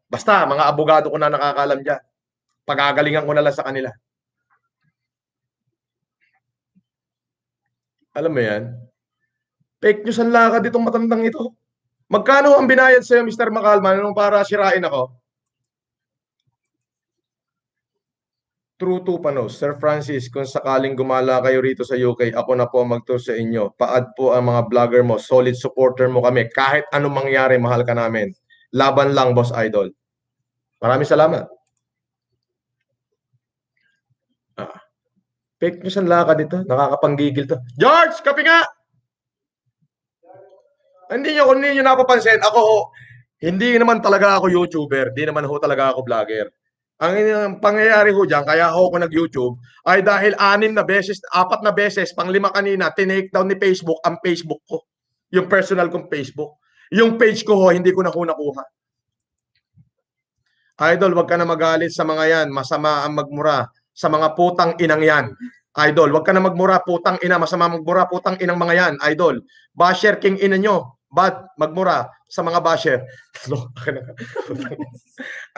Basta, mga abogado ko na nakakalam dyan. Pagagalingan ko na lang sa kanila. Alam mo yan? Fake news ang lakad itong matandang ito. Magkano ang binayad sa'yo, Mr. Makalma, nung para sirain ako? True to Panos. Sir Francis, kung sakaling gumala kayo rito sa UK, ako na po ang mag-tour sa inyo. Paad po ang mga vlogger mo. Solid supporter mo kami. Kahit anong mangyari, mahal ka namin. Laban lang, Boss Idol. Maraming salamat. Fake news ang lakad dito. Nakakapanggigil to. George, kape nga! Hindi nyo napapansin. Ako, hindi naman talaga ako YouTuber. Hindi naman ho talaga ako vlogger. Ang pangyayari ho dyan, kaya ako nag-YouTube, ay dahil 4 na beses, 4 na beses, pang-5 kanina, tinake down ni Facebook ang Facebook ko. Yung personal kong Facebook. Yung page ko ho, hindi ko na nakuha. Idol, wag ka na magalit sa mga yan. Masama ang magmura sa mga putang inang yan. Idol, wag ka na magmura, putang ina. Masama magmura, putang inang mga yan. Idol, basher king ina nyo. Bad, magmura sa mga basher.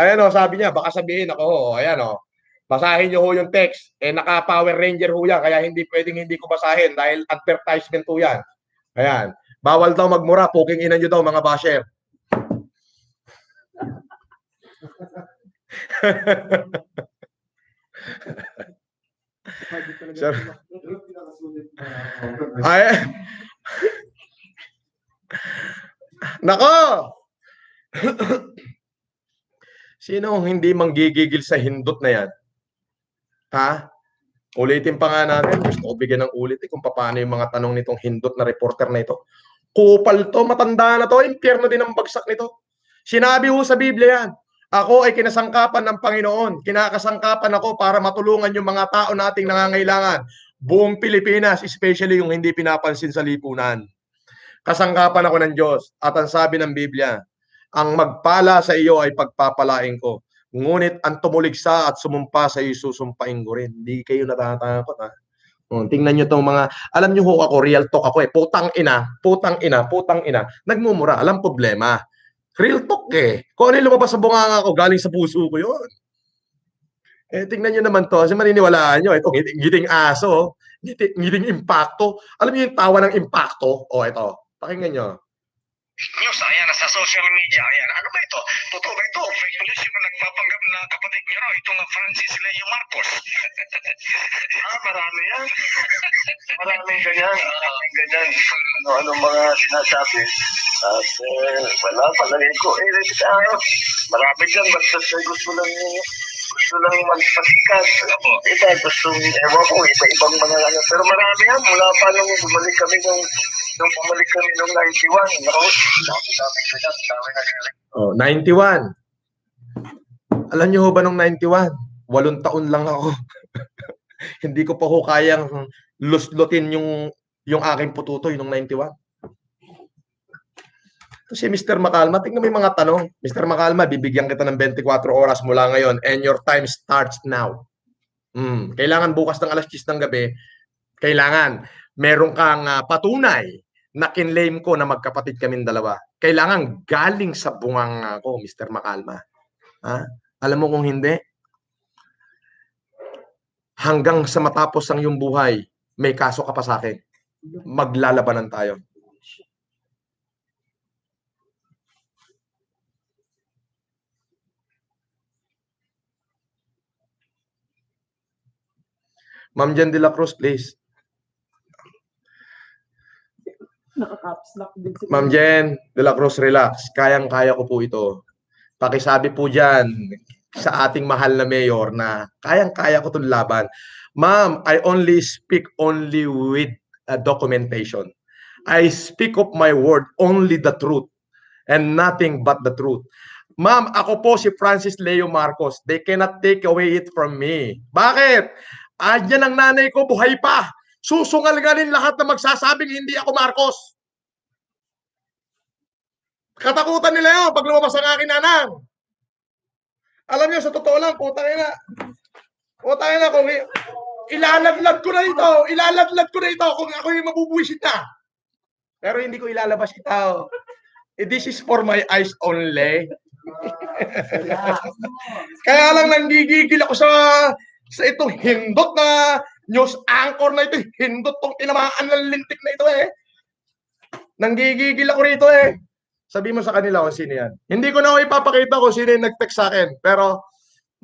Ayan o, sabi niya, baka sabihin ako, ayan o, basahin niyo ho yung text. Eh, naka-Power Ranger ho yan, kaya hindi pwedeng hindi ko basahin dahil advertisement ho yan. Ayan, bawal daw magmura, puking ina nyo daw mga basher. Sir. Ay, nako! Sino ang hindi manggigigil sa hindot na yan? Ha? Ulitin pa nga natin. Gusto ko bigyan ng ulit kung paano yung mga tanong nitong hindot na reporter na ito. Kupal to, matanda na to, impyerno din ang bagsak nito. Sinabi ho sa Biblia yan. Ako ay kinasangkapan ng Panginoon. Kinakasangkapan ako para matulungan yung mga tao nating nangangailangan. Buong Pilipinas, especially yung hindi pinapansin sa lipunan. Kasangkapan ako ng Diyos. At ang sabi ng Biblia, ang magpala sa iyo ay pagpapalain ko. Ngunit ang tumuligsa at sumumpa sa iyo, susumpain ko rin. Hindi kayo natatakot ha. Tingnan nyo itong mga, alam nyo ho ako, real talk ako eh. Putang ina, putang ina, putang ina. Nagmumura, alam problema. Real talk eh. Kung ano yung lumabas sa bunganga ko, galing sa puso ko yun. Eh, tingnan nyo naman to. Kasi maniniwalaan nyo. Ito, ngiting aso. Ngiting impacto. Alam nyo yung tawa ng impacto? O, ito. Pakinggan nyo. News, ayan, sa social media, ayan. Ano ba ito? Totoo ba ito? Fake news yung nagpapanggap na kapatid niyo, itong Francis Leo Marcos. Marami yan. Maraming ganyan. Maraming ganyan. Ano mga sinasabi. At wala, palagay ko. Marami dyan. Basta gusto lang magpasikat. Iba, gusto, ewan ko, iba-ibang mga ano. Pero marami yan. Mula pa nung bumalik kami nung 91. Naku, dami Oh, 91. Alam niyo ho ba nung 91? 8 taon lang ako. Hindi ko pa ho kayang luslutin yung aking pututoy nung 91. Ito si Mr. Makalma, tingnan mo yung mga tanong. Mr. Makalma, bibigyan kita ng 24 oras mula ngayon and your time starts now. Kailangan bukas ng alas 10 ng gabi, kailangan meron kang patunay na kinlaim ko na magkapatid kaming dalawa. kailangan galing sa bunganga ko, Mr. Makalma. Ha? Alam mo kung hindi, hanggang sa matapos ang iyong buhay, may kaso ka pa sa akin. Maglalabanan tayo. Ma'am Jen de la Cruz, please. Naka-caps lock din si Ma'am Jen de la Cruz, relax. Kayang-kaya ko po ito. Pakisabi po dyan sa ating mahal na mayor na kayang-kaya ko itong laban. Ma'am, I only speak only with documentation. I speak of my word, only the truth and nothing but the truth. Ma'am, ako po si Francis Leo Marcos. They cannot take away it from me. Bakit? Andiyan ang nanay ko, buhay pa. Susungalganin lahat na magsasabing hindi ako Marcos. Katakutan nila yun pag lumabas ang aking nanang. Alam niyo, sa totoo lang, putang ina, kung ilalaglag ko na ito kung ako yung mabubuisit na. Pero hindi ko ilalabas ito. This is for my eyes only. Kaya lang nanggigigil ako sa itong hindot na news anchor na ito. Hindot tong tinamaan ng lintik na ito eh. Nanggigigil ako rito eh. Sabi mo sa kanila kung sino yan. Hindi ko na ipapakita kung sino yung nag-text sa akin. Pero,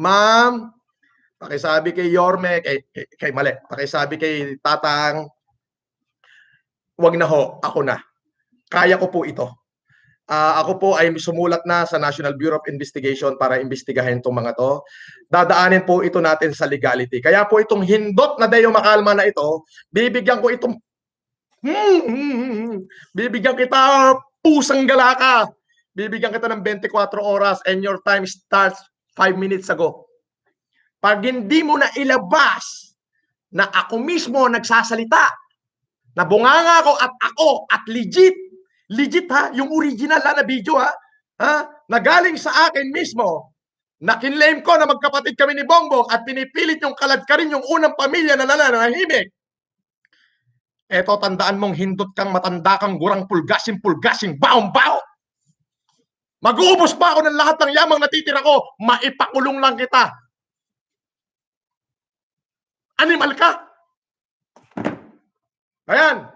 ma'am, pakisabi kay Yorme, kay mali, pakisabi kay Tatang, wag na ho, ako na. Kaya ko po ito. Ako po ay sumulat na sa National Bureau of Investigation para imbestigahin itong mga to. Dadaanin po ito natin sa legality. Kaya po itong hindot na Deo Makalma na ito, bibigyan ko itong bibigyan kita pusang galaka. Bibigyan kita ng 24 oras and your time starts 5 minutes ago. Pag hindi mo na ilabas na ako mismo nagsasalita, na bunganga ako at legit ha, yung original na video ha, na galing sa akin mismo, na kinlaim ko na magkapatid kami ni Bongbong at pinipilit yung kaladkarin yung unang pamilya na nananahimik. Eto, tandaan mong hindot kang matanda kang gurang pulgasing baong-bao. Mag-uubos pa ako ng lahat ng yamang natitira ko, maipakulong lang kita. Animal ka. Ayan.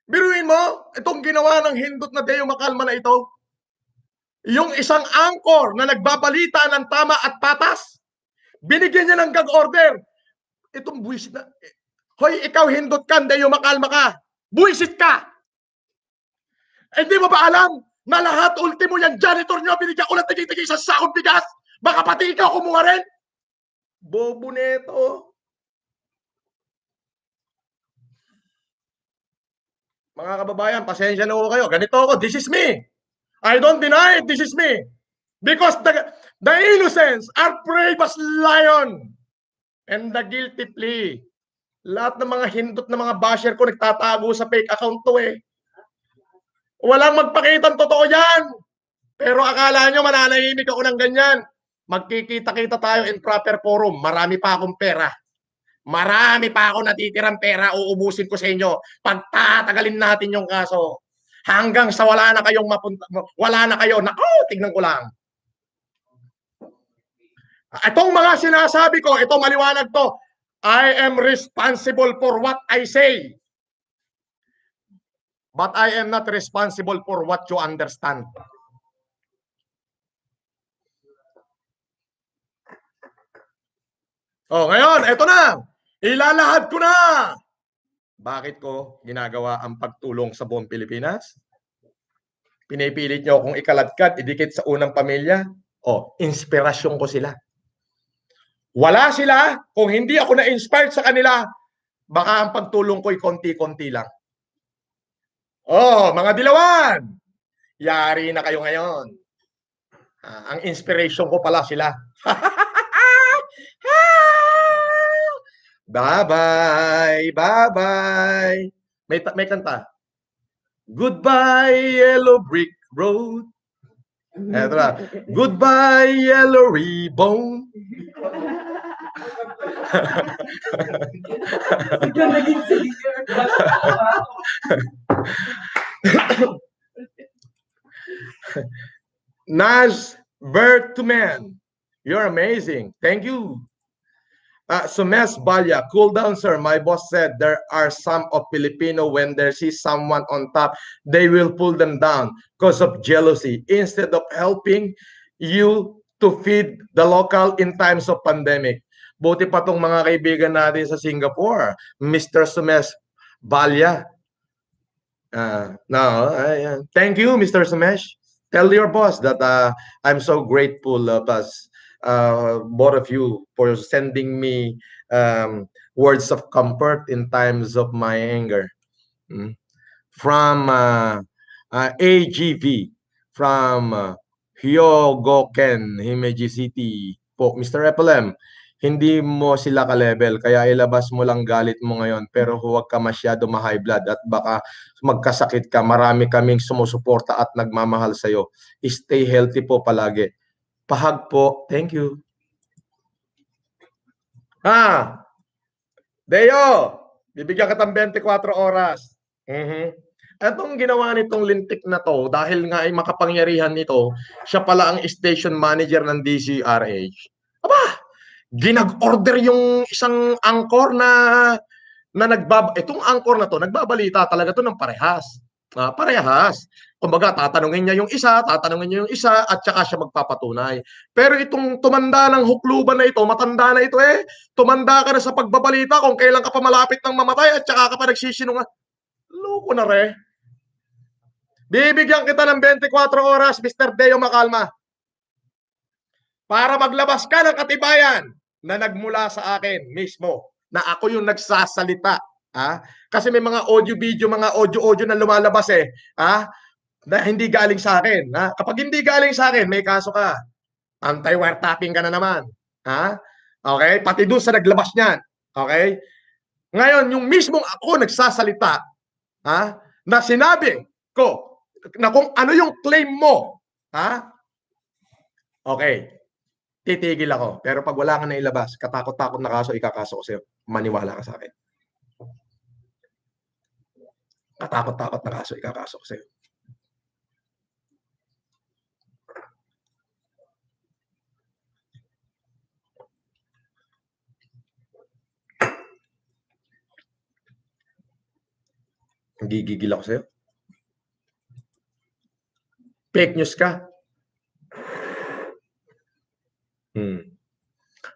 Biruin mo, itong ginawa ng hindot na Deo Makalma na ito, yung isang anchor na nagbabalita ng tama at patas, binigyan niya ng gag order. Itong buwisit na, hoy, ikaw hindot ka, Deo Makalma ka. Buwisit ka. Hindi mo ba alam na lahat ultimo yung janitor niyo binigyan ulit tigil-tigil sa sakong bigas? Baka pati ikaw kumuha rin. Bobo neto. Mga kababayan, pasensya na ho kayo. Ganito ako, this is me. I don't deny it, this is me. Because the innocents are brave as lion. And the guilty plea. Lahat ng mga hindot na mga basher ko nagtatago sa fake account to eh. Walang magpakitang totoo yan. Pero akala nyo mananahimik ako ng ganyan. Magkikita-kita tayo in proper forum. Marami pa akong pera. Marami pa ako natitirang pera, uubusin ko sa inyo. Pagtatagalin natin yung kaso. Hanggang sa wala na kayong mapunta, wala na kayo. Naku, tignan ko lang. Itong mga sinasabi ko, ito maliwanag to. I am responsible for what I say. But I am not responsible for what you understand. Oh, ngayon, eto na. Ilalahad ko na. Bakit ko ginagawa ang pagtulong sa buong Pilipinas? Pinipilit nyo kung ikaladkad, idikit sa unang pamilya. Oh, inspirasyon ko sila. Wala sila, kung hindi ako na-inspired sa kanila, baka ang pagtulong ko'y konti-konti lang. Oh, mga dilawan, yari na kayo ngayon. Ang inspiration ko pala sila. Bye-bye, bye-bye. May kanta. Goodbye, yellow brick road. Eto na. Goodbye, yellow ribbon. Biglang naging singer. Naz Bertman, you're amazing. Thank you. Sumes Balya, cool down, sir. My boss said there are some of Filipino when they see someone on top, they will pull them down because of jealousy instead of helping you to feed the local in times of pandemic. Buti pa tong mga kaibigan natin sa Singapore, Mr. Sumes Balya. Thank you, Mr. Sumesh. Tell your boss that I'm so grateful of us, both of you, for sending me words of comfort in times of my anger. From AGV, from Hyogoken, Himeji City po, Mr. FLM, hindi mo sila ka-level, kaya ilabas mo lang galit mo ngayon, pero huwag ka masyado ma-high blood at baka magkasakit ka. Marami kaming sumusuporta at nagmamahal sa'yo. Stay healthy po palagi. Pahag po. Thank you. Deo, bibigyan ka ng 24 oras. Itong ginawa nitong lintik na to, dahil nga ay makapangyarihan nito, siya pala ang station manager ng DCRH. Aba! Ginag-order yung isang anchor na itong anchor na to, nagbabalita talaga to ng parehas. Parehas. Kumbaga, tatanungin niya yung isa, at saka siya magpapatunay. Pero itong tumanda ng hukluban na ito, matanda na ito tumanda ka na sa pagbabalita kung kailan ka pa malapit ng mamatay at saka ka pa nagsisinungaling. Loko na re. Bibigyan kita ng 24 oras, Mr. Deo Macalma, para maglabas ka ng katibayan na nagmula sa akin mismo, na ako yung nagsasalita. Kasi may mga audio-video, mga audio-audio na lumalabas na hindi galing sa akin. Kapag hindi galing sa akin, may kaso ka. Anti-wiretapping ka na naman. Okay? Pati doon sa naglabas niyan. Okay? Ngayon, yung mismong ako nagsasalita, na sinabi ko, na kung ano yung claim mo, okay, titigil ako. Pero pag wala ka na ilabas, katakot-takot na kaso, ikakaso ko sa'yo. Maniwala ka sa akin. Katakot-takot na kaso, ikakaso ko sa'yo. Gigigil ako sa'yo. Fake news ka.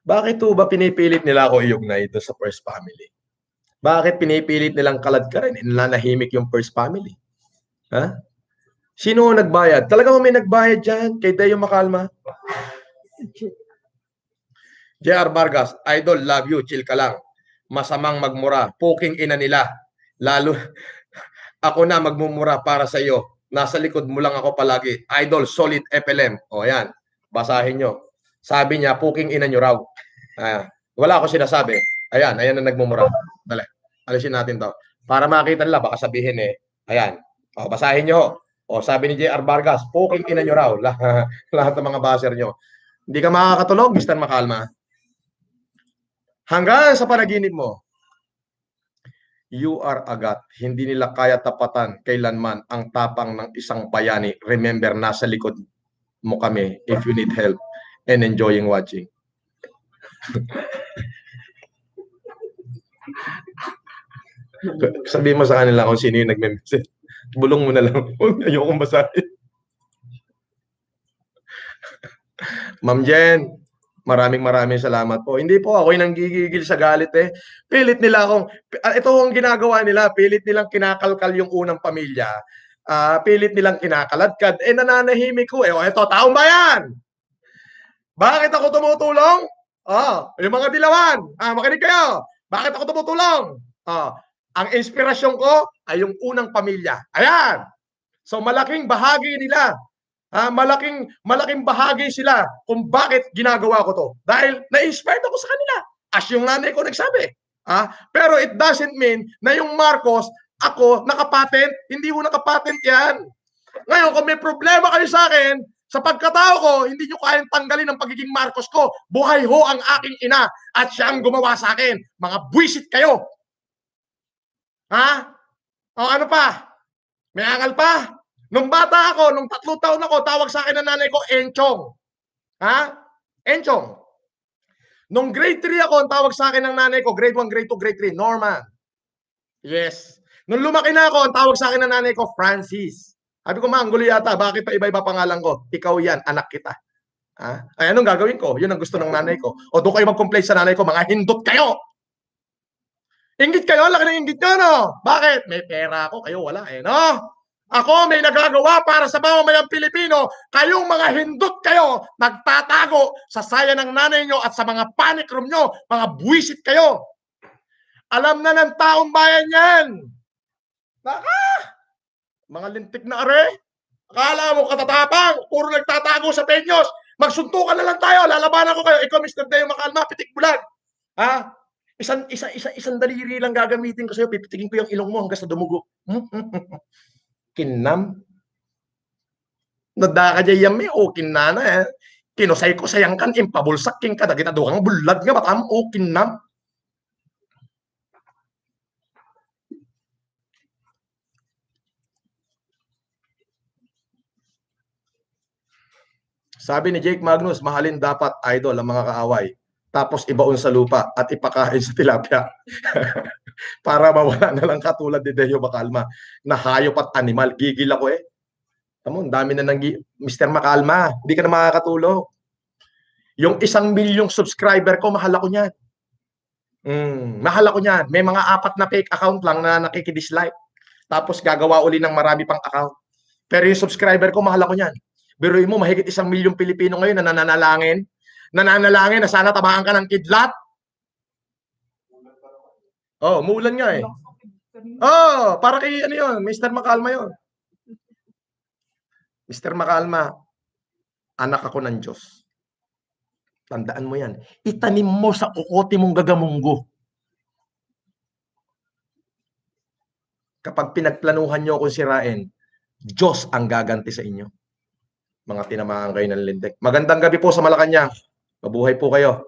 Bakit ba pinipilit nila ako iugnay ito sa first family? Bakit pinipilit nilang kalad ka rin? Nanahimik yung first family. Sino nagbayad? Talagang may nagbayad dyan kay Deo Macalma? JR Vargas, idol, love you, chill ka lang. Masamang magmura, puking ina nila. Lalo, ako na magmumura para sa iyo. Nasa likod mo lang ako palagi. Idol, solid FLM. O yan, basahin nyo. Sabi niya, puking ina nyo raw. Wala ako sinasabi. Ayan na nagmumura. Dali, alisin natin to. Para makita nila, baka sabihin ayan. O, basahin nyo. O, sabi ni JR Vargas, puking ina nyo raw. Lahat ng mga baser nyo. Hindi ka makakatulog, Mr. Macalma. Hanggang sa panaginip mo, you are agat. Hindi nila kaya tapatan kailanman ang tapang ng isang bayani. Remember, nasa likod mo kami if you need help and enjoying watching. Sabihin mo sa kanila kung sino yung nagme-message. Bulong mo na lang. Ayokong basahin. Ma'am Jen, maraming salamat po. Hindi po ako yung nanggigigil sa galit Pilit nila akong, ito ang ginagawa nila, pilit nilang kinakalkal yung unang pamilya. Pilit nilang kinakaladkad. Nananahimik ko Ito, taong bayan! Bakit ako tumutulong? Yung mga dilawan. Makinig kayo. Bakit ako tumutulong? Ang inspirasyon ko ay yung unang pamilya. Ayan! So malaking bahagi nila. Malaking bahagi sila kung bakit ginagawa ko to. Dahil na-inspired ako sa kanila. As yung nanay ko nagsabi. Pero it doesn't mean na yung Marcos, ako, nakapatent. Hindi ko nakapatent yan. Ngayon, kung may problema kayo sa akin, Sa pagkatao ko, hindi nyo kayang tanggalin ang pagiging Marcos ko. Buhay ho ang aking ina at siya ang gumawa sa akin. Mga buwisit kayo. Ha? O ano pa? May angal pa? Nung bata ako, nung 3 taon ako, tawag sa akin ng nanay ko, Enchong. Ha? Enchong. Nung grade 3 ako, ang tawag sa akin ng nanay ko, grade 1, grade 2, grade 3, Norman. Yes. Nung lumaki na ako, ang tawag sa akin ng nanay ko, Francis. Sabi ko, ma, ang gulo yata, bakit pa iba-iba pangalan ko? Ikaw yan, anak kita. Ha? Ay, anong gagawin ko? Yun ang gusto ng nanay ko. O doon kayo mag-complain sa nanay ko, mga hindot kayo! Inggit kayo, laki ng inggit nyo, no? Bakit? May pera ako, kayo wala eh, no? Ako may nagagawa para sa mamamayang Pilipino. Kayong mga hindot kayo, nagtatago sa saya ng nanay nyo at sa mga panic room nyo. Mga buwisit kayo. Alam na ng taong bayan yan. Naka! Mga lintik na are. Akala mo katatapang, puro nagtatago sa penyos. Magsuntukan na lang tayo, lalabanan ko kayo. Ikaw, Mr. Deo Makalma, pitik bulag. Ha? Isang daliri lang gagamitin ko sa'yo. Pipitikin ko yung ilong mo hanggang sa dumugo. Kinam. Nadaka dyan may okin na na eh. Kinosay ko sayang kan, impabulsak king ka. Dagita doang bulag nga, batam okin na. Sabi ni Jake Magnus, mahalin dapat idol ang mga kaaway. Tapos ibaon sa lupa at ipakain sa tilapia. Para mawala na lang katulad ni Deo Makalma na hayop at animal. Gigil ako eh. Tamo, dami na nang Mr. Makalma, hindi ka na makakatulog. Yung 1 milyong subscriber ko, mahal ako niyan. Mahal ako niyan. May mga 4 na fake account lang na nakikidislike. Tapos gagawa uli ng marami pang account. Pero yung subscriber ko, mahal ako niyan. Biruin mo, mahigit 1 milyong Pilipino ngayon na nananalangin. Nananalangin na sana tamaan ka ng kidlat. Oh, umulan nga eh. Oh, para kay ano yun, Mr. Makalma yun. Mr. Makalma, anak ako ng Diyos. Tandaan mo yan. Itanim mo sa kukote mong gagamunggo. Kapag pinagplanuhan nyo akong sirain, Diyos ang gaganti sa inyo. Mga tinamaan kayo ng lintik. Magandang gabi po sa Malacanang. Mabuhay po kayo.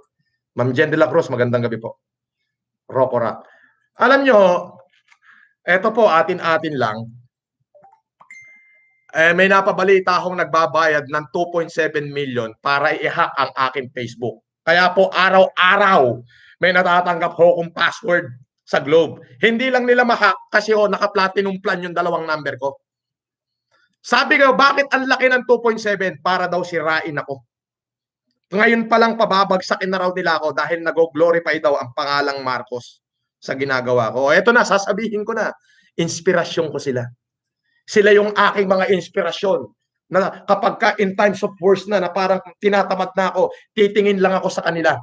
Ma'am Jen de la Cruz, magandang gabi po. Rocora. Alam nyo, eto po, atin-atin lang. May napabalita akong nagbabayad ng 2.7 million para i-hack ang aking Facebook. Kaya po araw-araw may natatanggap ho kong password sa Globe. Hindi lang nila ma-hack kasi naka-platinum plan yung 2 number ko. Sabi ko, bakit ang laki ng 2.7? Para daw sirain ako. Ngayon pa lang pababagsakin na raw nila ako dahil nag-glorify daw ang pangalang Marcos sa ginagawa ko. Eto na, sasabihin ko na, inspirasyon ko sila. Sila yung aking mga inspirasyon na kapag ka in times of worst na parang tinatamad na ako, titingin lang ako sa kanila.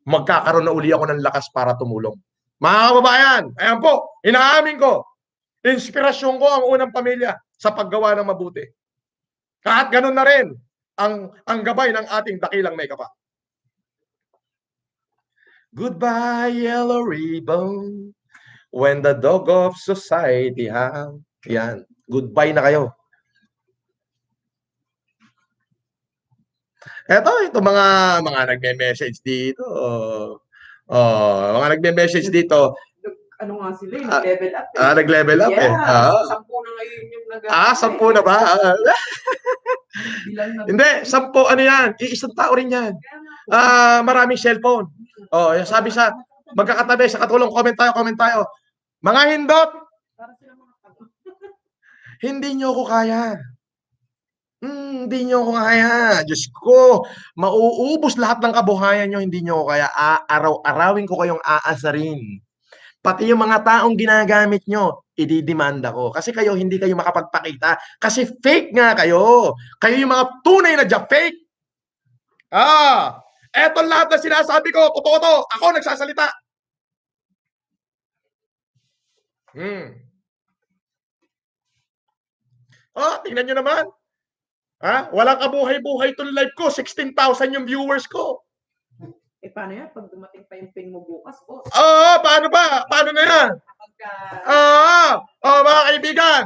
Magkakaroon na uli ako ng lakas para tumulong. Mga kababayan, ayan po, inaamin ko, inspirasyon ko ang unang pamilya sa paggawa ng mabuti. Kahit ganun na rin ang gabay ng ating dakilang may kapa. Goodbye, yellow ribbon, when the dog of society have. Yan. Goodbye na kayo. Ito mga nagme-message dito. Mga nagme-message dito. Ano nga sila, nag-level up eh. Nag-level up eh. 10 na ngayon yung 10 na ba? Bilang na. Hindi, 10 ano yan? Isang tao rin yan. Maraming cellphone. Sabi sa magkakatabi sa katulong, comment tayo. Mga hindot, Para sila mga tago. hindi nyo ako kaya. Hindi nyo ako kaya. Diyos ko, mauubos lahat ng kabuhayan nyo, hindi nyo ako kaya. Araw-arawin ko kayong aasarin. Pati yung mga taong ginagamit nyo, ididimanda ko. Kasi kayo, hindi kayo makapagpakita. Kasi fake nga kayo. Kayo yung mga tunay na fake. Eto lahat na sinasabi ko, totoo to. Ako nagsasalita. Tingnan nyo naman. Walang kabuhay-buhay itong live ko. 16,000 yung viewers ko. Paano yan? Pag dumating pa yung pin mo bukas, boss. Paano ba? Paano na yan? Mga kaibigan.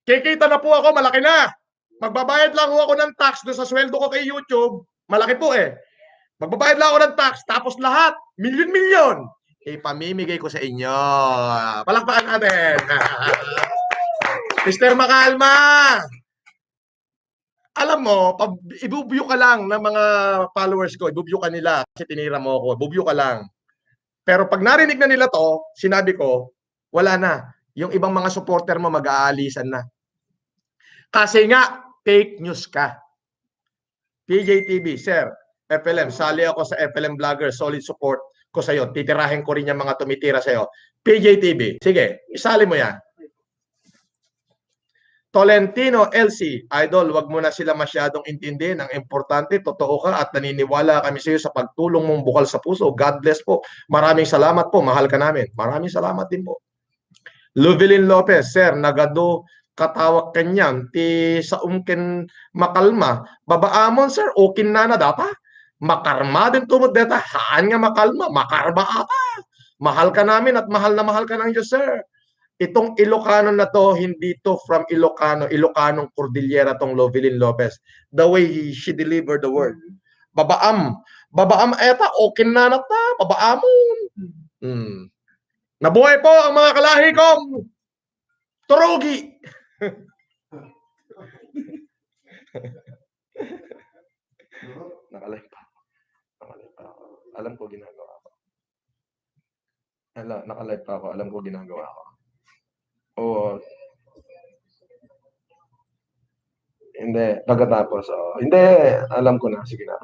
Kikita na po ako, malaki na. Magbabayad lang ho ako ng tax doon sa sweldo ko kay YouTube. Malaki po eh. Magbabayad lang ako ng tax, tapos lahat, milyon-milyon, ipamimigay ko sa inyo. Palakpakan natin. Mr. Makalma, alam mo, ibubuyo ka lang ng mga followers ko, ibubuyo ka nila kasi tinira mo ako, ibubuyo ka lang. Pero pag narinig na nila to, sinabi ko, wala na. Yung ibang mga supporter mo mag-aalisan na. Kasi nga, fake news ka. PJTV, sir, FLM, sali ako sa FLM Vlogger, solid support ko sa'yo. Titirahin ko rin yung mga tumitira sa'yo. PJTV, sige, isali mo yan. Tolentino LC, idol, wag mo na sila masyadong intindihin. Ang importante, totoo ka at naniniwala kami sa iyo sa pagtulong mong bukal sa puso. God bless po. Maraming salamat po. Mahal ka namin. Maraming salamat din po. Luvelin Lopez, sir, nagado katawag kanyang ti sa umken makalma. Babaamon, sir, okin na data. Makarma din tumod data. Haan nga makalma. Makarma ata. Mahal ka namin at mahal na mahal ka ng Diyos, sir. Itong Ilocano na to, hindi to from Ilocano, Ilocanong Cordillera tong Lovelin Lopez. The way she delivered the word. Babaam. Babaam eta, okay na nata. Babaamon. Nabuhay po ang mga kalahi kong turugi. Nakalive pa. Nakalive pa ako. Alam ko ginagawa ko. Nakalive pa ako. Alam ko ginagawa ko. Oo. Hindi. Pagkatapos. Oh. Hindi. Alam ko na. Sige na.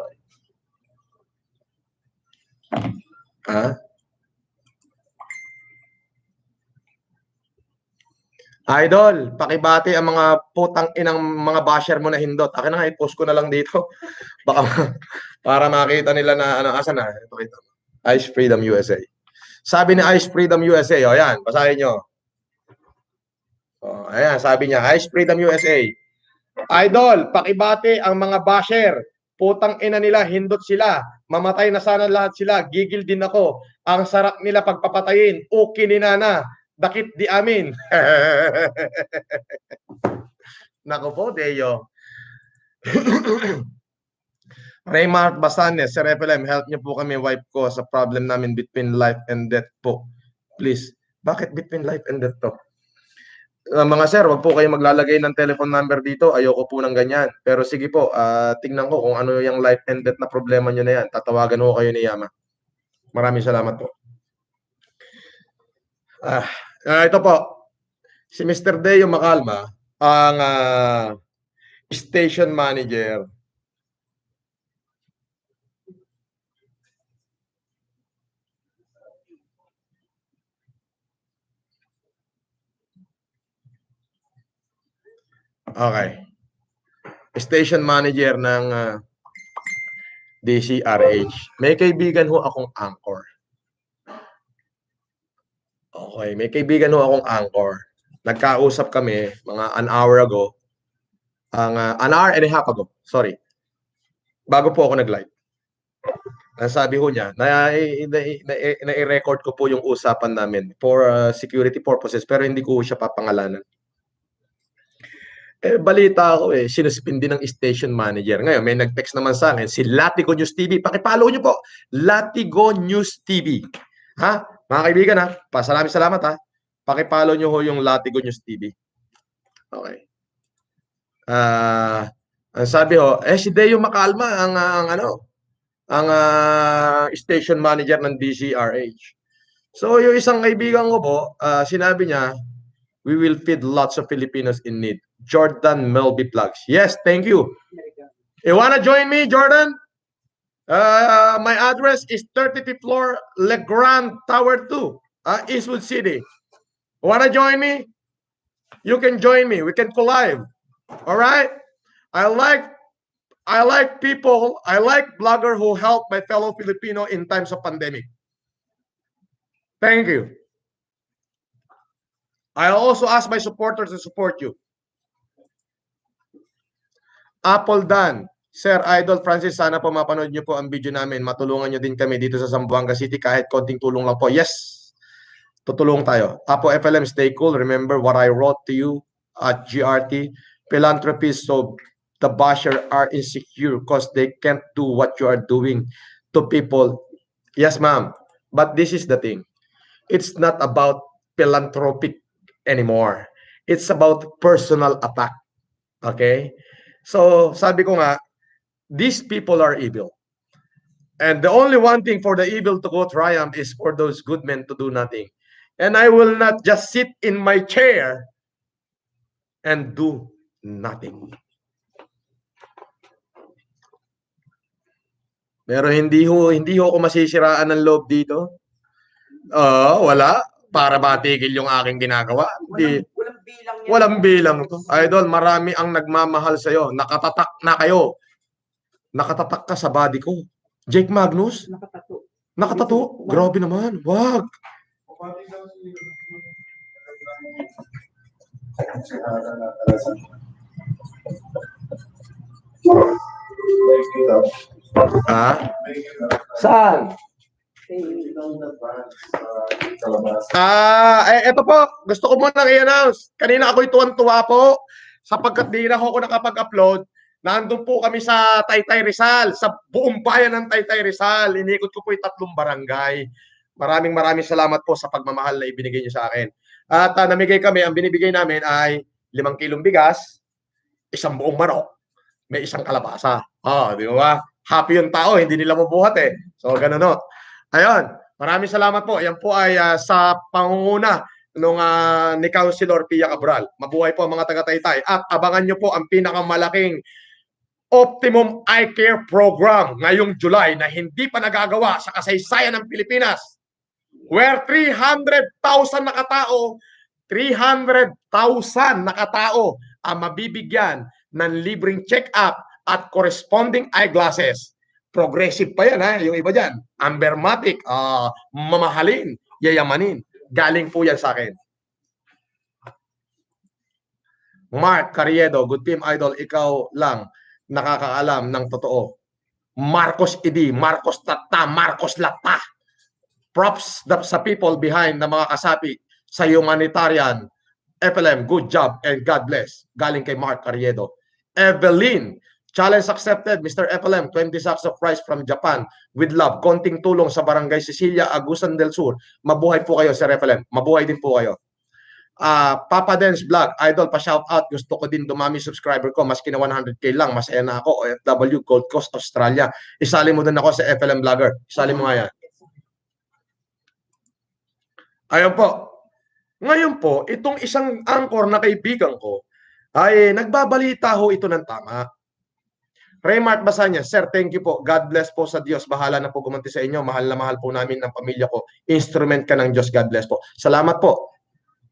Ha? Idol, pakibati ang mga putang inang mga basher mo na hindot. Akin na nga, i-post ko na lang dito. Baka para makita nila na ano, asan na. Ito kita. Ice Freedom USA. Sabi ni Ice Freedom USA, o yan, basahin nyo. O, ayan, sabi niya, Ice Freedom USA. Idol, pakibati ang mga basher. Putang ina nila, hindot sila. Mamatay na sana lahat sila. Gigil din ako. Ang sarap nila pagpapatayin. Okay ni Nana. Dakit di amin. Nako po, Deyo. Raymart Basanes, Sir FLM, help niyo po kami, wife ko, sa problem namin between life and death po. Please. Bakit between life and death to? Mga sir, wag po kayo maglalagay ng telephone number dito. Ayoko po ng ganyan. Pero sige po, tingnan ko kung ano yung life and death na problema nyo na yan. Tatawagan ko kayo ni Yama. Maraming salamat po. Ito po, si Mr. Deo Macalma, ang station manager. Okay. Station manager ng DCRH. May kaibigan ho akong anchor. Okay, may kaibigan ho akong anchor. Nagkausap kami mga an hour ago. An hour and a half ago. Sorry. Bago po ako nag-live. Sabi ho niya, na-record ko po yung usapan namin for security purposes pero hindi ko siya papangalanan. Balita ako sinuspindi ng station manager. Ngayon, may nag-text naman sa akin, si Latigo News TV. Pakipollow niyo po, Latigo News TV. Ha? Mga kaibigan ha, salamat ha. Pakipollow niyo ho yung Latigo News TV. Okay. Ang sabi ho, si Deo Macalma ang station manager ng DCRH. So, yung isang kaibigan ko po, sinabi niya, we will feed lots of Filipinos in need. Jordan Melby Plugs. Yes, thank you. You wanna join me, Jordan? My address is 35th floor, Legrand Tower 2, Eastwood City. Wanna join me? You can join me. We can collide. All right? I like people. I like blogger who help my fellow Filipino in times of pandemic. Thank you. I also ask my supporters to support you. Apple Dan, Sir Idol Francis, sana po mapanood nyo po ang video namin. Matulungan nyo din kami dito sa Zamboanga City kahit konting tulong lang po. Yes, tutulong tayo. Apo FLM, stay cool. Remember what I wrote to you at GRT. philanthropists, so the basher are insecure because they can't do what you are doing to people. Yes, ma'am. But this is the thing. It's not about philanthropic anymore. It's about personal attack. Okay? So, sabi ko nga, these people are evil. And the only one thing for the evil to go triumph is for those good men to do nothing. And I will not just sit in my chair and do nothing. Pero hindi ho ako masisiraan ng loob dito. Wala. Para matigil yung aking ginagawa. Hindi. Walang bilang yan. Walang bilang to. Idol, marami ang nagmamahal sa'yo. Nakatatak na kayo. Nakatatak ka sa body ko. Jake Magnus? Nakatato. Nakatato? Grabe naman. Wag. Ha? Saan? Eto po. Gusto ko munang i-announce. Kanina ako'y tuwan-tuwa po sapagkat di na ako nakapag-upload. Nandun po kami sa Taytay Rizal, sa buong bayan ng Taytay Rizal. Inikot ko po yung 3 barangay. Maraming salamat po sa pagmamahal na ibinigay niyo sa akin. At namigay kami, ang binibigay namin ay 5 kilong bigas, 1 buong manok, may 1 kalabasa. Di ba? Happy yung tao, hindi nila mabuhat eh. So, ganun no. Ayun, maraming salamat po. Yan po ay sa pangunguna ni Councilor Pia Cabral. Mabuhay po ang mga taga-Taytay. At abangan nyo po ang pinakamalaking Optimum Eye Care Program ngayong July na hindi pa nagagawa sa kasaysayan ng Pilipinas. Where 300,000 nakatao ang mabibigyan ng libreng check-up at corresponding eyeglasses. Progressive pa yan, ha? Yung iba dyan. Ambermatic, mamahalin, yayamanin. Galing po yan sa akin. Mark Carriedo, good team idol, ikaw lang nakakaalam ng totoo. Marcos Idi, Marcos Tata, Marcos Lata. Props sa people behind na mga kasapi sa humanitarian. FLM, good job and God bless. Galing kay Mark Carriedo. Evelyn, challenge accepted, Mr. FLM, 20 sacks of rice from Japan with love. Konting tulong sa Barangay Cecilia, Agusan del Sur. Mabuhay po kayo, Sir FLM. Mabuhay din po kayo. Papa Dance Vlog, idol, pa-shout out. Gusto ko din dumami subscriber ko. Maski na 100k lang, masaya na ako. OFW, Gold Coast, Australia. Isali mo din ako sa FLM Vlogger. Isali mo nga yan. Ayun po. Ngayon po, itong isang anchor na kaibigan ko ay nagbabalita ho ito ng tama. Raymart Basanya, Sir, thank you po. God bless po sa Diyos. Bahala na po gumanti sa inyo. Mahal na mahal po namin ng pamilya ko. Instrument ka ng Diyos. God bless po. Salamat po.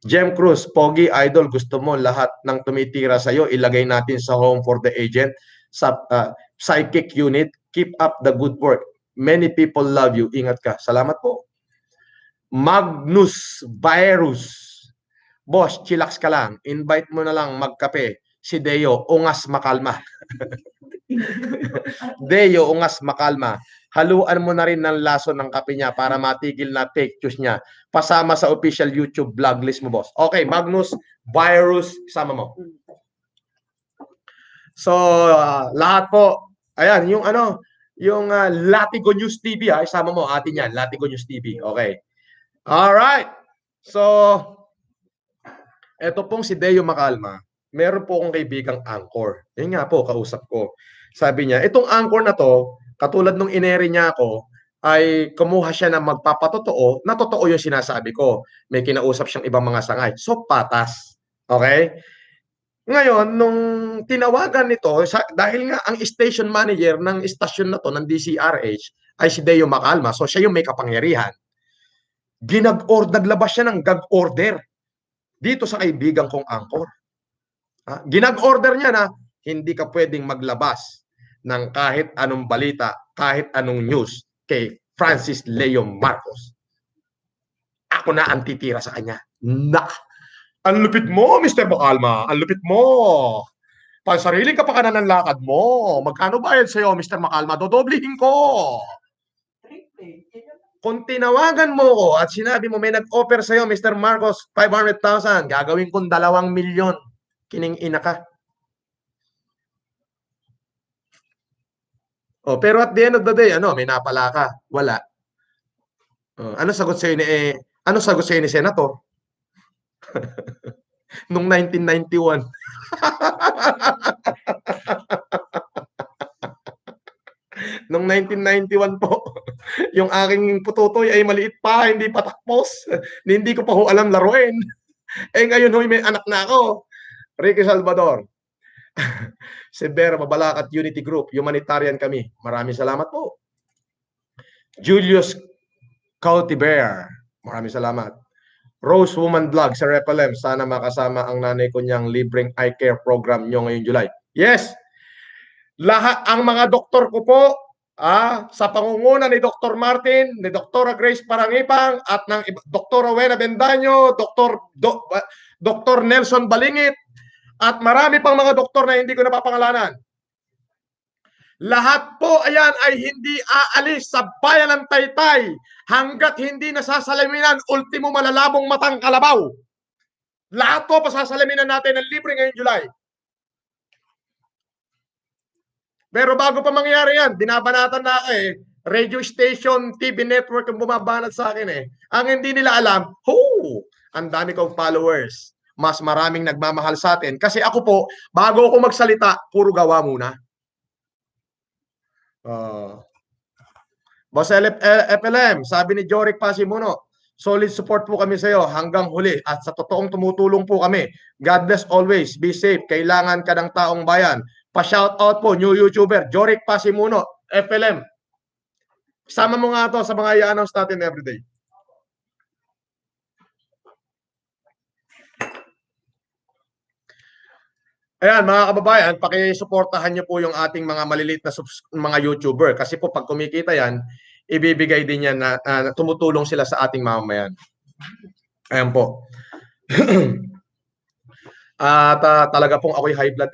Jem Cruz, Pogi, idol, gusto mo lahat ng tumitira sa iyo, ilagay natin sa home for the agent, sa psychic unit. Keep up the good work. Many people love you. Ingat ka. Salamat po. Magnus Virus. Boss, chillax ka lang. Invite mo na lang magkape. Si Deo, ungas makalma. Deo, ungas makalma. Haluan mo na rin ng laso ng kape niya para matigil na fake news niya. Pasama sa official YouTube vlog list mo, boss. Okay, Magnus Virus, sama mo. So, lahat po. Ayan, yung Latigo News TV, isama mo atin yan, Latigo News TV. Okay. All right. So, eto pong si Deo Makalma. Meron po akong kaibigang anchor. Yun nga po, kausap ko. Sabi niya, itong anchor na to, katulad nung ineri niya ako, ay kumuha siya na magpapatotoo na totoo yung sinasabi ko. May kinausap siyang ibang mga sangay. So, patas. Okay? Ngayon, nung tinawagan nito, dahil nga ang station manager ng station na to, ng DCRH, ay si Deo Makalma. So, siya yung may kapangyarihan. Naglabas siya ng gag order dito sa kaibigan kong anchor. Ginag-order niya na hindi ka pwedeng maglabas ng kahit anong balita, kahit anong news kay Francis Leo Marcos. Ako na ang titira sa kanya. Ang lupit mo, Mr. Makalma. Ang lupit mo. Pansarili ka pa ka na ng lakad mo. Magkano bayad sa'yo, Mr. Makalma? Dodoblihin ko. Kung tinawagan mo ko at sinabi mo may nag-offer sa'yo, Mr. Marcos, 500,000, gagawin kong 2 milyon. Kining ina ka. Oh, pero at the end of the day, ano, may napala ka? Wala. Ano sagot sa'yo ni Senator? Nung 1991. Nung 1991 po, yung aking pututoy ay maliit pa, hindi pa tapos. Hindi ko pa ho alam laruin. Ngayon ho, may anak na ako. Ricky Salvador. Severa, Mabalacat Unity Group, humanitarian kami. Maraming salamat po. Julius Cautiver, maraming salamat. Rose Woman Vlog sa Repalem, sana makasama ang nanay ko niyang libreng eye care program nyo ngayong July. Yes! Lahat ang mga doktor ko po, sa pangunguna ni Dr. Martin, ni Dr. Grace Parangipang, at ng Dr. Rowena Bendaño, Dr. Nelson Balingit, at marami pang mga doktor na hindi ko napapangalanan. Lahat po ayan ay hindi aalis sa bayan ng Taytay hanggat hindi nasasalaminan ultimo malalabong matang kalabaw. Lahat po pasasalaminan natin ng libre ngayong July. Pero bago pa mangyari yan, binabanatan na radio station, TV network ang bumabanat sa akin Ang hindi nila alam, ang dami kong followers. Mas maraming nagmamahal sa atin. Kasi ako po, bago ako magsalita, puro gawa muna. Boss FLM, sabi ni Joric Pasimuno, solid support po kami sa iyo hanggang huli at sa totoong tumutulong po kami. God bless always. Be safe. Kailangan ka ng taong bayan. Pa-shoutout po, new YouTuber, Joric Pasimuno, FLM. Sama mo nga to sa mga i-announce natin everyday. Ayan, mga kababayan, pakisuportahan niyo po yung ating mga maliliit na mga YouTuber. Kasi po pag kumikita yan, ibibigay din yan na tumutulong sila sa ating mamamayan. Ayan po. At talaga pong ako'y high blood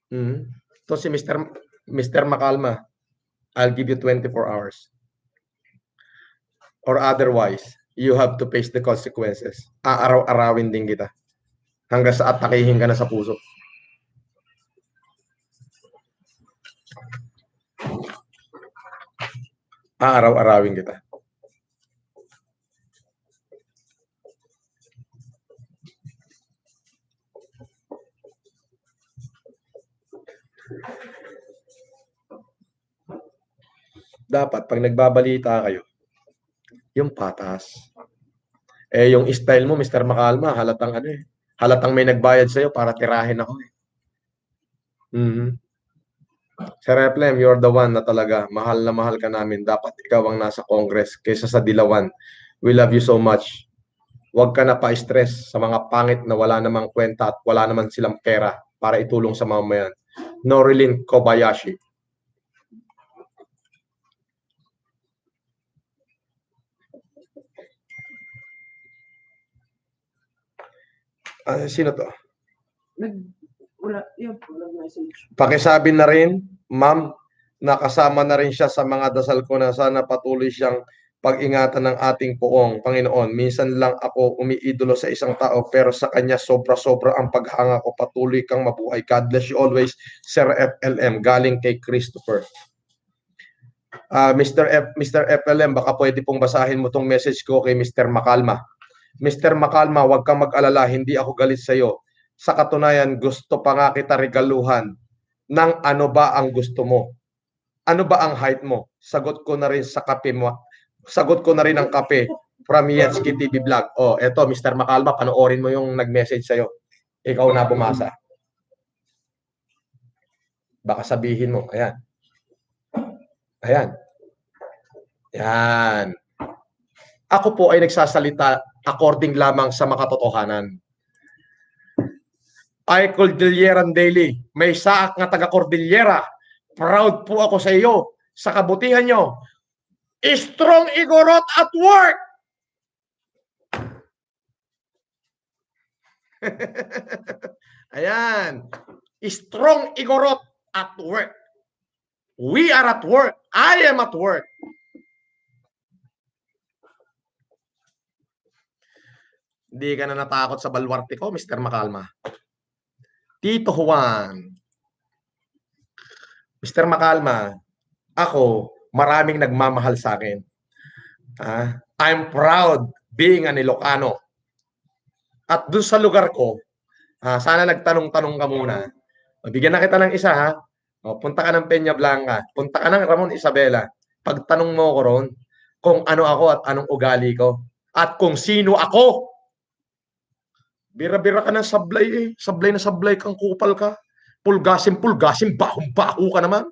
Ito si Mr. Macalma. I'll give you 24 hours. Or otherwise, you have to face the consequences. Aaraw-arawin din kita. Hanggang sa atakihin ka na sa puso. Aaraw-arawin kita. Dapat pag nagbabalita kayo, yung patas. Yung style mo, Mr. Macalma, halatang halatang may nagbayad sa'yo para tirahin ako Sir Replem, you're the one na talaga. Mahal na mahal ka namin. Dapat ikaw ang nasa Congress kaysa sa Dilawan. We love you so much. Huwag ka na pa-stress sa mga pangit na wala namang kwenta at wala naman silang pera para itulong sa mamamayan. Norilyn Kobayashi. Sino to? Wala message. Pakisabi na rin, ma'am, nakasama na rin siya sa mga dasal ko na sana patuloy siyang pag-ingatan ng ating poong Panginoon. Minsan lang ako umiidolo sa isang tao pero sa kanya sobra-sobra ang paghanga ko. Patuloy kang mabuhay. God bless you always, Sir FLM. Galing kay Christopher. Mr. FLM, baka pwede pong basahin mo tong message ko kay Mr. Macalma. Mr. Macalma, huwag kang mag-alala, hindi ako galit sa iyo. Sa katunayan, gusto pa nga kita regaluhan ng ano ba ang gusto mo? Ano ba ang height mo? Sagot ko na rin sa kape mo. Sagot ko na rin ang kape from Yatsky TV Vlog. Eto, Mr. Macalma, panoorin mo yung nag-message sa'yo. Ikaw na bumasa. Baka sabihin mo, ayan. Ayan. Yan. Ako po ay nagsasalita according lamang sa makatotohanan. Ay Cordilleran Daily, may saak nga taga Cordillera. Proud po ako sa iyo, sa kabutihan nyo. Strong Igorot at work! Ayan. Strong Igorot at work. We are at work. I am at work. Hindi ka na natakot sa balwarte ko, Mr. Macalma. Tito Juan. Mr. Makalma, ako, maraming nagmamahal sa akin. I'm proud being an Ilocano. At dun sa lugar ko, sana nagtanong-tanong ka muna. Bigyan na kita ng isa, ha? Punta ka ng Peña Blanca. Punta ka ng Ramon Isabela. Pagtanong mo ko ron kung ano ako at anong ugali ko. At kung sino ako. Bira-bira ka ng sablay eh. Sablay na sablay kang kupal ka. Pulgasim, bahong-baho ka naman.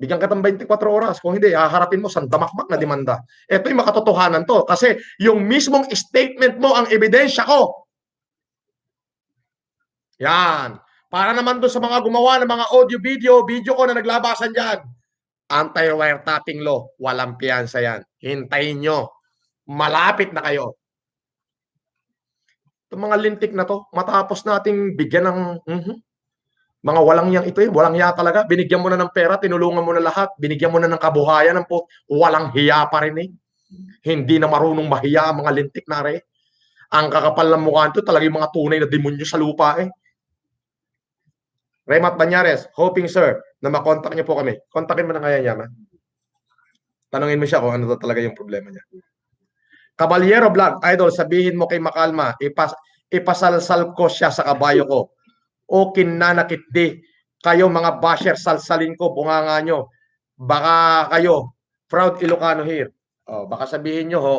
Bigyan ka ng 24 oras. Kung hindi, haharapin mo sandamakmak na demanda. Ito yung makatotohanan to. Kasi yung mismong statement mo ang ebidensya ko. Yan. Para naman doon sa mga gumawa ng mga video ko na naglabasan dyan. Anti-wiretapping law. Walang piyansa yan. Hintayin nyo. Malapit na kayo. Itong mga lintik na to, matapos nating bigyan ng mga walang yang ito eh. Walang hiya talaga. Binigyan mo na ng pera, tinulungan mo na lahat. Binigyan mo na ng kabuhayan. Walang hiya pa rin eh. Hindi na marunong mahiya ang mga lintik na rin. Ang kakapal ng mukha nito, talaga yung mga tunay na demonyo sa lupa eh. Remat Banyares, hoping sir na makontak niyo po kami. Kontakin mo na kaya niya, ma. Tanungin mo siya kung ano talaga yung problema niya. Caballero Vlog, idol, sabihin mo kay Makalma, ipasalsal ko siya sa kabayo ko. O kinanakit di. Kayo mga basher, salsalin ko, bunganga nyo. Baka kayo, proud Ilocano here. Baka sabihin nyo ho,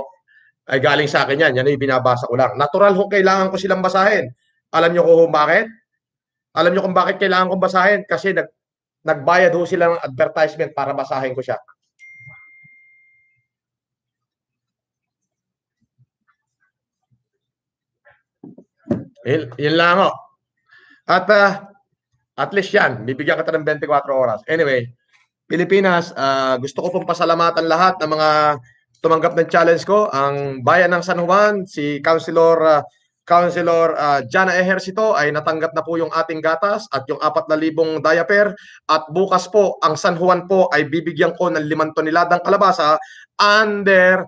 ay galing sa akin yan. Yan ay binabasa ko lang. Natural ho, kailangan ko silang basahin. Alam nyo kung bakit? Alam nyo kung bakit kailangan kong basahin? Kasi nagbayad ho sila ng advertisement para basahin ko siya. Yun lang ho. At least yan, bibigyan kita ng 24 oras. Anyway, Pilipinas, gusto ko pong pasalamatan lahat ng mga tumanggap ng challenge ko. Ang bayan ng San Juan, si Councilor Jana Ejercito ay natanggap na po yung ating gatas at yung 4,000 diaper. At bukas po, ang San Juan po ay bibigyan ko ng 5 toneladang kalabasa under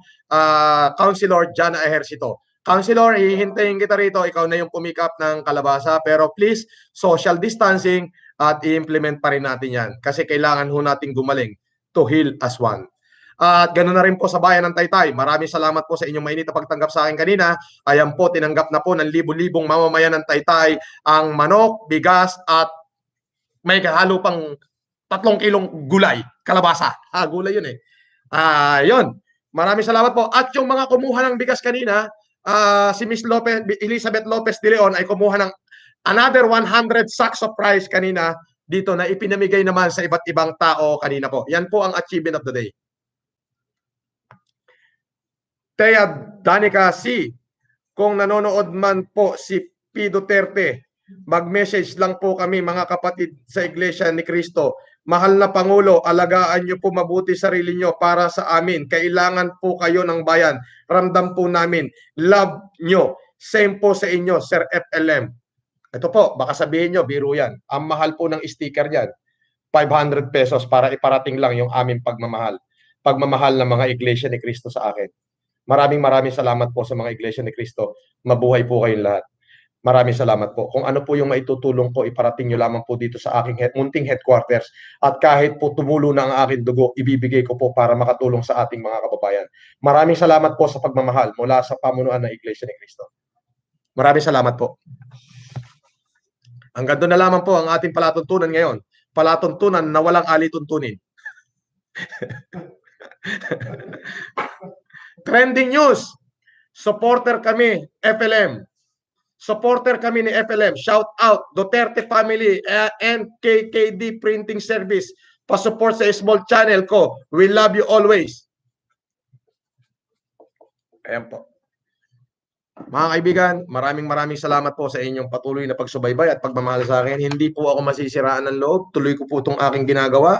Councilor Jana Ejercito. Councilor, hihintayin kita rito. Ikaw na yung pumikap ng kalabasa. Pero please, social distancing at i-implement pa rin natin yan. Kasi kailangan ho natin gumaling to heal as one. At ganoon na rin po sa bayan ng Taytay. Maraming salamat po sa inyong mainit na pagtanggap sa akin kanina. Ayan po, tinanggap na po ng libo-libong mamamayan ng Taytay ang manok, bigas at may halo pang 3 kilong gulay, kalabasa. Gulay yun eh. Yun. Maraming salamat po. At yung mga kumuha ng bigas kanina, si Miss Elizabeth Lopez de Leon ay kumuha ng another 100 sacks of rice kanina dito na ipinamigay naman sa iba't ibang tao kanina po. Yan po ang achievement of the day. Thea Danica C. Kung nanonood man po si P. Duterte, mag-message lang po kami mga kapatid sa Iglesia ni Cristo. Mahal na Pangulo, alagaan niyo po mabuti sarili niyo para sa amin. Kailangan po kayo ng bayan. Ramdam po namin. Love niyo. Same po sa inyo, Sir FLM. Ito po, baka sabihin niyo, biro yan. Ang mahal po ng sticker yan. 500 pesos para iparating lang yung aming pagmamahal. Pagmamahal ng mga Iglesia ni Cristo sa akin. Maraming salamat po sa mga Iglesia ni Cristo. Mabuhay po kayong lahat. Maraming salamat po. Kung ano po yung maitutulong ko, iparating nyo lamang po dito sa aking munting headquarters. At kahit po tumulo na ang aking dugo, ibibigay ko po para makatulong sa ating mga kababayan. Maraming salamat po sa pagmamahal mula sa pamunuan ng Iglesia ni Cristo. Maraming salamat po. Hanggang doon na lamang po ang ating palatuntunan ngayon. Palatuntunan na walang alituntunin. Trending news. Supporter kami, FLM. Supporter kami ni FLM. Shout out, Duterte Family and KKD Printing Service. Pa-support sa small channel ko. We love you always. Ayan po. Mga kaibigan, maraming salamat po sa inyong patuloy na pagsubaybay at pagmamahal sa akin. Hindi po ako masisiraan ng loob. Tuloy ko po itong aking ginagawa.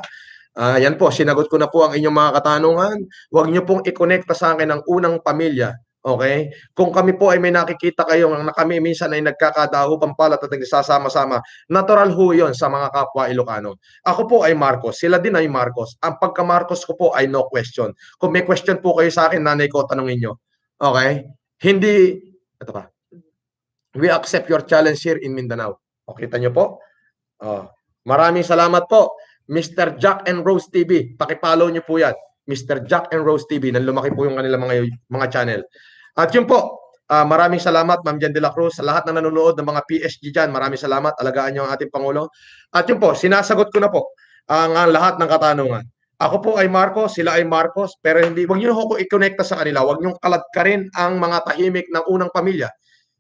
Yan po, sinagot ko na po ang inyong mga katanungan. Huwag niyo pong i-connecta sa akin ang unang pamilya. Okay? Kung kami po ay may nakikita kayo na kami minsan ay nagkakadaho pampalat at nagsasama-sama, natural ho yun sa mga kapwa Ilocano. Ako po ay Marcos, sila din ay Marcos. Ang pagka-Marcos ko po ay no question. Kung may question po kayo sa akin, nanay ko, tanungin nyo. Okay? Hindi, ito pa. We accept your challenge here in Mindanao. O, kita nyo po? Maraming salamat po. Mr. Jack and Rose TV. Pakipollow nyo po yan. Mr. Jack and Rose TV. Nang lumaki po yung kanilang mga channel. At yun po, maraming salamat Ma'am Jen de la Cruz. Sa lahat na nanonood ng mga PSG dyan, maraming salamat. Alagaan nyo ang ating Pangulo. At yun po, sinasagot ko na po ang lahat ng katanungan. Ako po ay Marcos, sila ay Marcos, pero hindi, wag niyo ako i-connecta sa kanila. Wag niyo kaladkarin ang mga tahimik ng unang pamilya.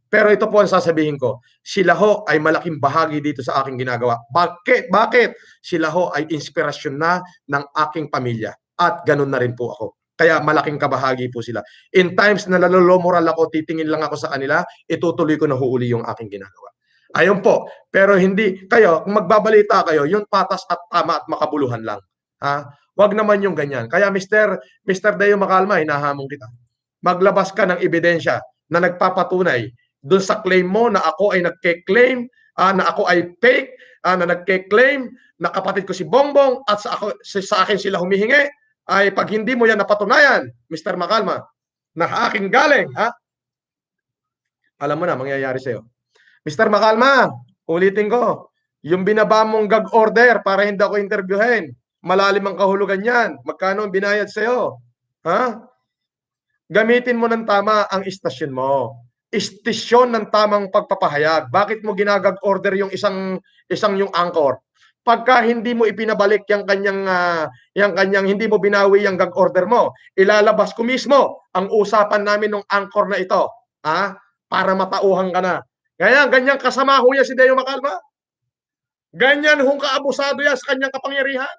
Pero ito po ang sasabihin ko, sila ho ay malaking bahagi dito sa aking ginagawa. Bakit? Bakit? Sila ho ay inspirasyon na ng aking pamilya. At ganun na rin po ako. Kaya malaking kabahagi po sila. In times na nalolomoral ako, titingin lang ako sa kanila, itutuloy ko na huuli yung aking ginagawa. Ayun po. Pero hindi, kayo, kung magbabalita kayo, yun patas at tama at makabuluhan lang. Ha? Wag naman yung ganyan. Kaya Mr. Deo Macalma, hinahamon kita. Maglabas ka ng ebidensya na nagpapatunay doon sa claim mo na ako ay nagke-claim, na ako ay fake, na nagke-claim na kapatid ko si Bongbong at sa akin sila humihingi, ay pag hindi mo yan napatunayan, Mr. Macalma, na aking galing, alam mo na, mangyayari sa'yo. Mr. Macalma, ulitin ko, yung binaba mong gag order para hindi ako interviewin, malalim ang kahulugan yan. Magkano ang binayad sa'yo? Ha? Gamitin mo ng tama ang istasyon mo. Istasyon ng tamang pagpapahayag. Bakit mo ginagag order yung isang yung anchor? Pagka hindi mo ipinabalik yung kanyang hindi mo binawi yung gag order mo, ilalabas ko mismo ang usapan namin ng anchor na ito, para matauhan ka na. Kaya ganyan kasama ho yan si Deo Macalma. Ganyan hong kaabusado yan sa kanyang kapangyarihan.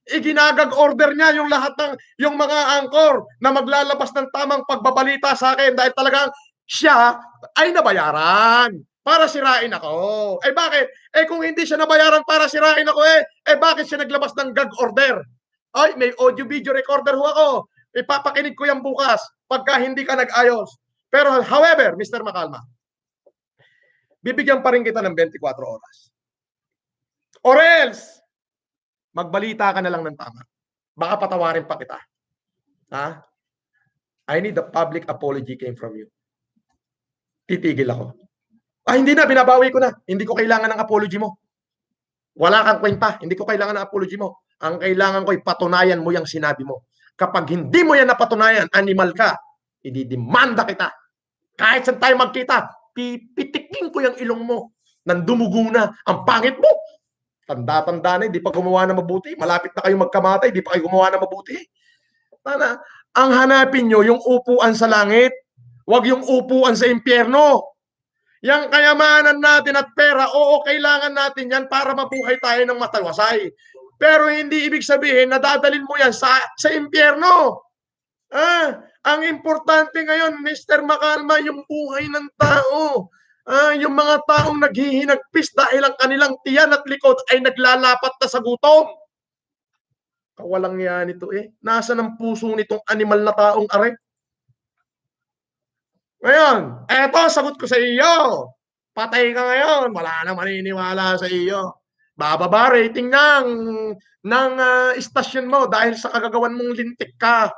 Iginagag order niya yung lahat ng yung mga anchor na maglalabas ng tamang pagbabalita sa akin dahil talagang siya ay nabayaran para sirain ako. Eh bakit? Eh kung hindi siya nabayaran para sirain ako bakit siya naglabas ng gag order? Ay, may audio video recorder ho ako. Ipapakinig ko yan bukas pagka hindi ka nag-ayos. Pero however, Mr. Macalma, bibigyan pa rin kita ng 24 oras. Or else, magbalita ka na lang ng tama. Baka patawarin pa kita. I need a public apology came from you. Titigil ako. Hindi na, binabawi ko na. Hindi ko kailangan ng apology mo. Wala kang kwenta. Hindi ko kailangan ng apology mo. Ang kailangan ko, patunayan mo yung sinabi mo. Kapag hindi mo yan napatunayan, animal ka, ididemanda kita. Kahit saan tayo magkita, pipitikin ko yung ilong mo. Nandumugo na. Ang pangit mo. Tanda-tanda na, hindi pa gumawa na mabuti. Malapit na kayo magkamatay, hindi pa kayo gumawa na mabuti. Ang hanapin nyo, yung upuan sa langit. Huwag yung upuan sa impyerno. Yang kayamanan natin at pera, oo, kailangan natin yan para mabuhay tayo ng matawasay. Pero hindi ibig sabihin na dadalin mo yan sa impyerno. Ang importante ngayon, Mr. Macalma, yung buhay ng tao. Yung mga taong naghihinagpis dahil ang kanilang tiyan at likod ay naglalapat na sa gutom. Kawalang yan ito Nasa ng puso nitong animal na taong are? Ngayon, eto, sagot ko sa iyo. Patay ka ngayon, wala nang maniniwala sa iyo. Bababa rating ng istasyon mo dahil sa kagagawan mong lintik ka.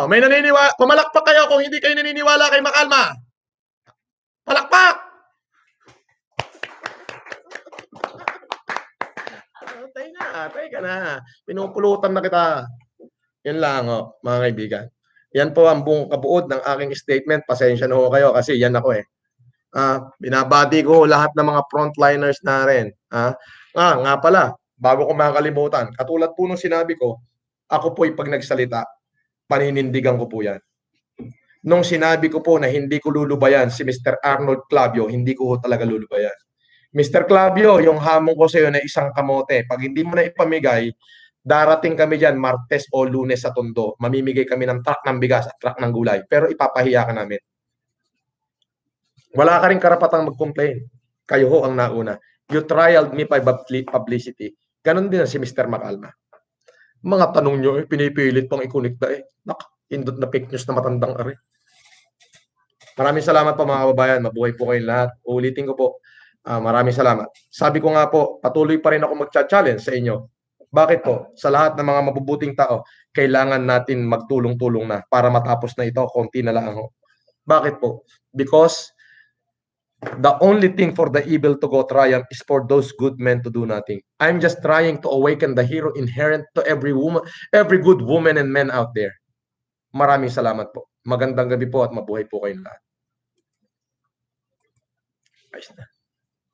May naniniwala. Pumalakpak kayo kung hindi kayo naniniwala kay Macalma. Palakpak! Patay ka na. Pinupulutan na kita. Yan lang, mga kaibigan. Yan po ang buong kabuod ng aking statement. Pasensya na ho kayo kasi yan ako binabati ko lahat ng mga frontliners na rin. Nga pala, bago ko makalimutan, katulad po nung sinabi ko, ako po'y pag nagsalita, paninindigan ko po yan. Nung sinabi ko po na hindi ko lulubayan si Mr. Arnold Clavio, hindi ko talaga lulubayan. Mr. Clavio, yung hamon ko sa iyo na isang kamote, pag hindi mo na ipamigay, darating kami dyan Martes o Lunes sa Tondo. Mamimigay kami ng truck ng bigas at truck ng gulay. Pero ipapahiya ka namin. Wala ka rin karapatang mag-complain. Kayo ho ang nauna. You trialed me by publicity. Ganon din si Mr. Macalma. Mga tanong nyo, pinipilit pang ikunik na indot na fake news na matandang are. Maraming salamat po mga kababayan. Mabuhay po kayong lahat. Ulitin ko po. Maraming salamat. Sabi ko nga po, patuloy pa rin ako mag-challenge sa inyo. Bakit po? Sa lahat ng mga mabubuting tao, kailangan natin magtulong-tulong na para matapos na ito, konti na lang ho. Bakit po? Because The only thing for the evil to go triumph is for those good men to do nothing. I'm just trying to awaken the hero inherent to every woman, every good woman and men out there. Maraming salamat po. Magandang gabi po at mabuhay po kayong lahat. Ayos na.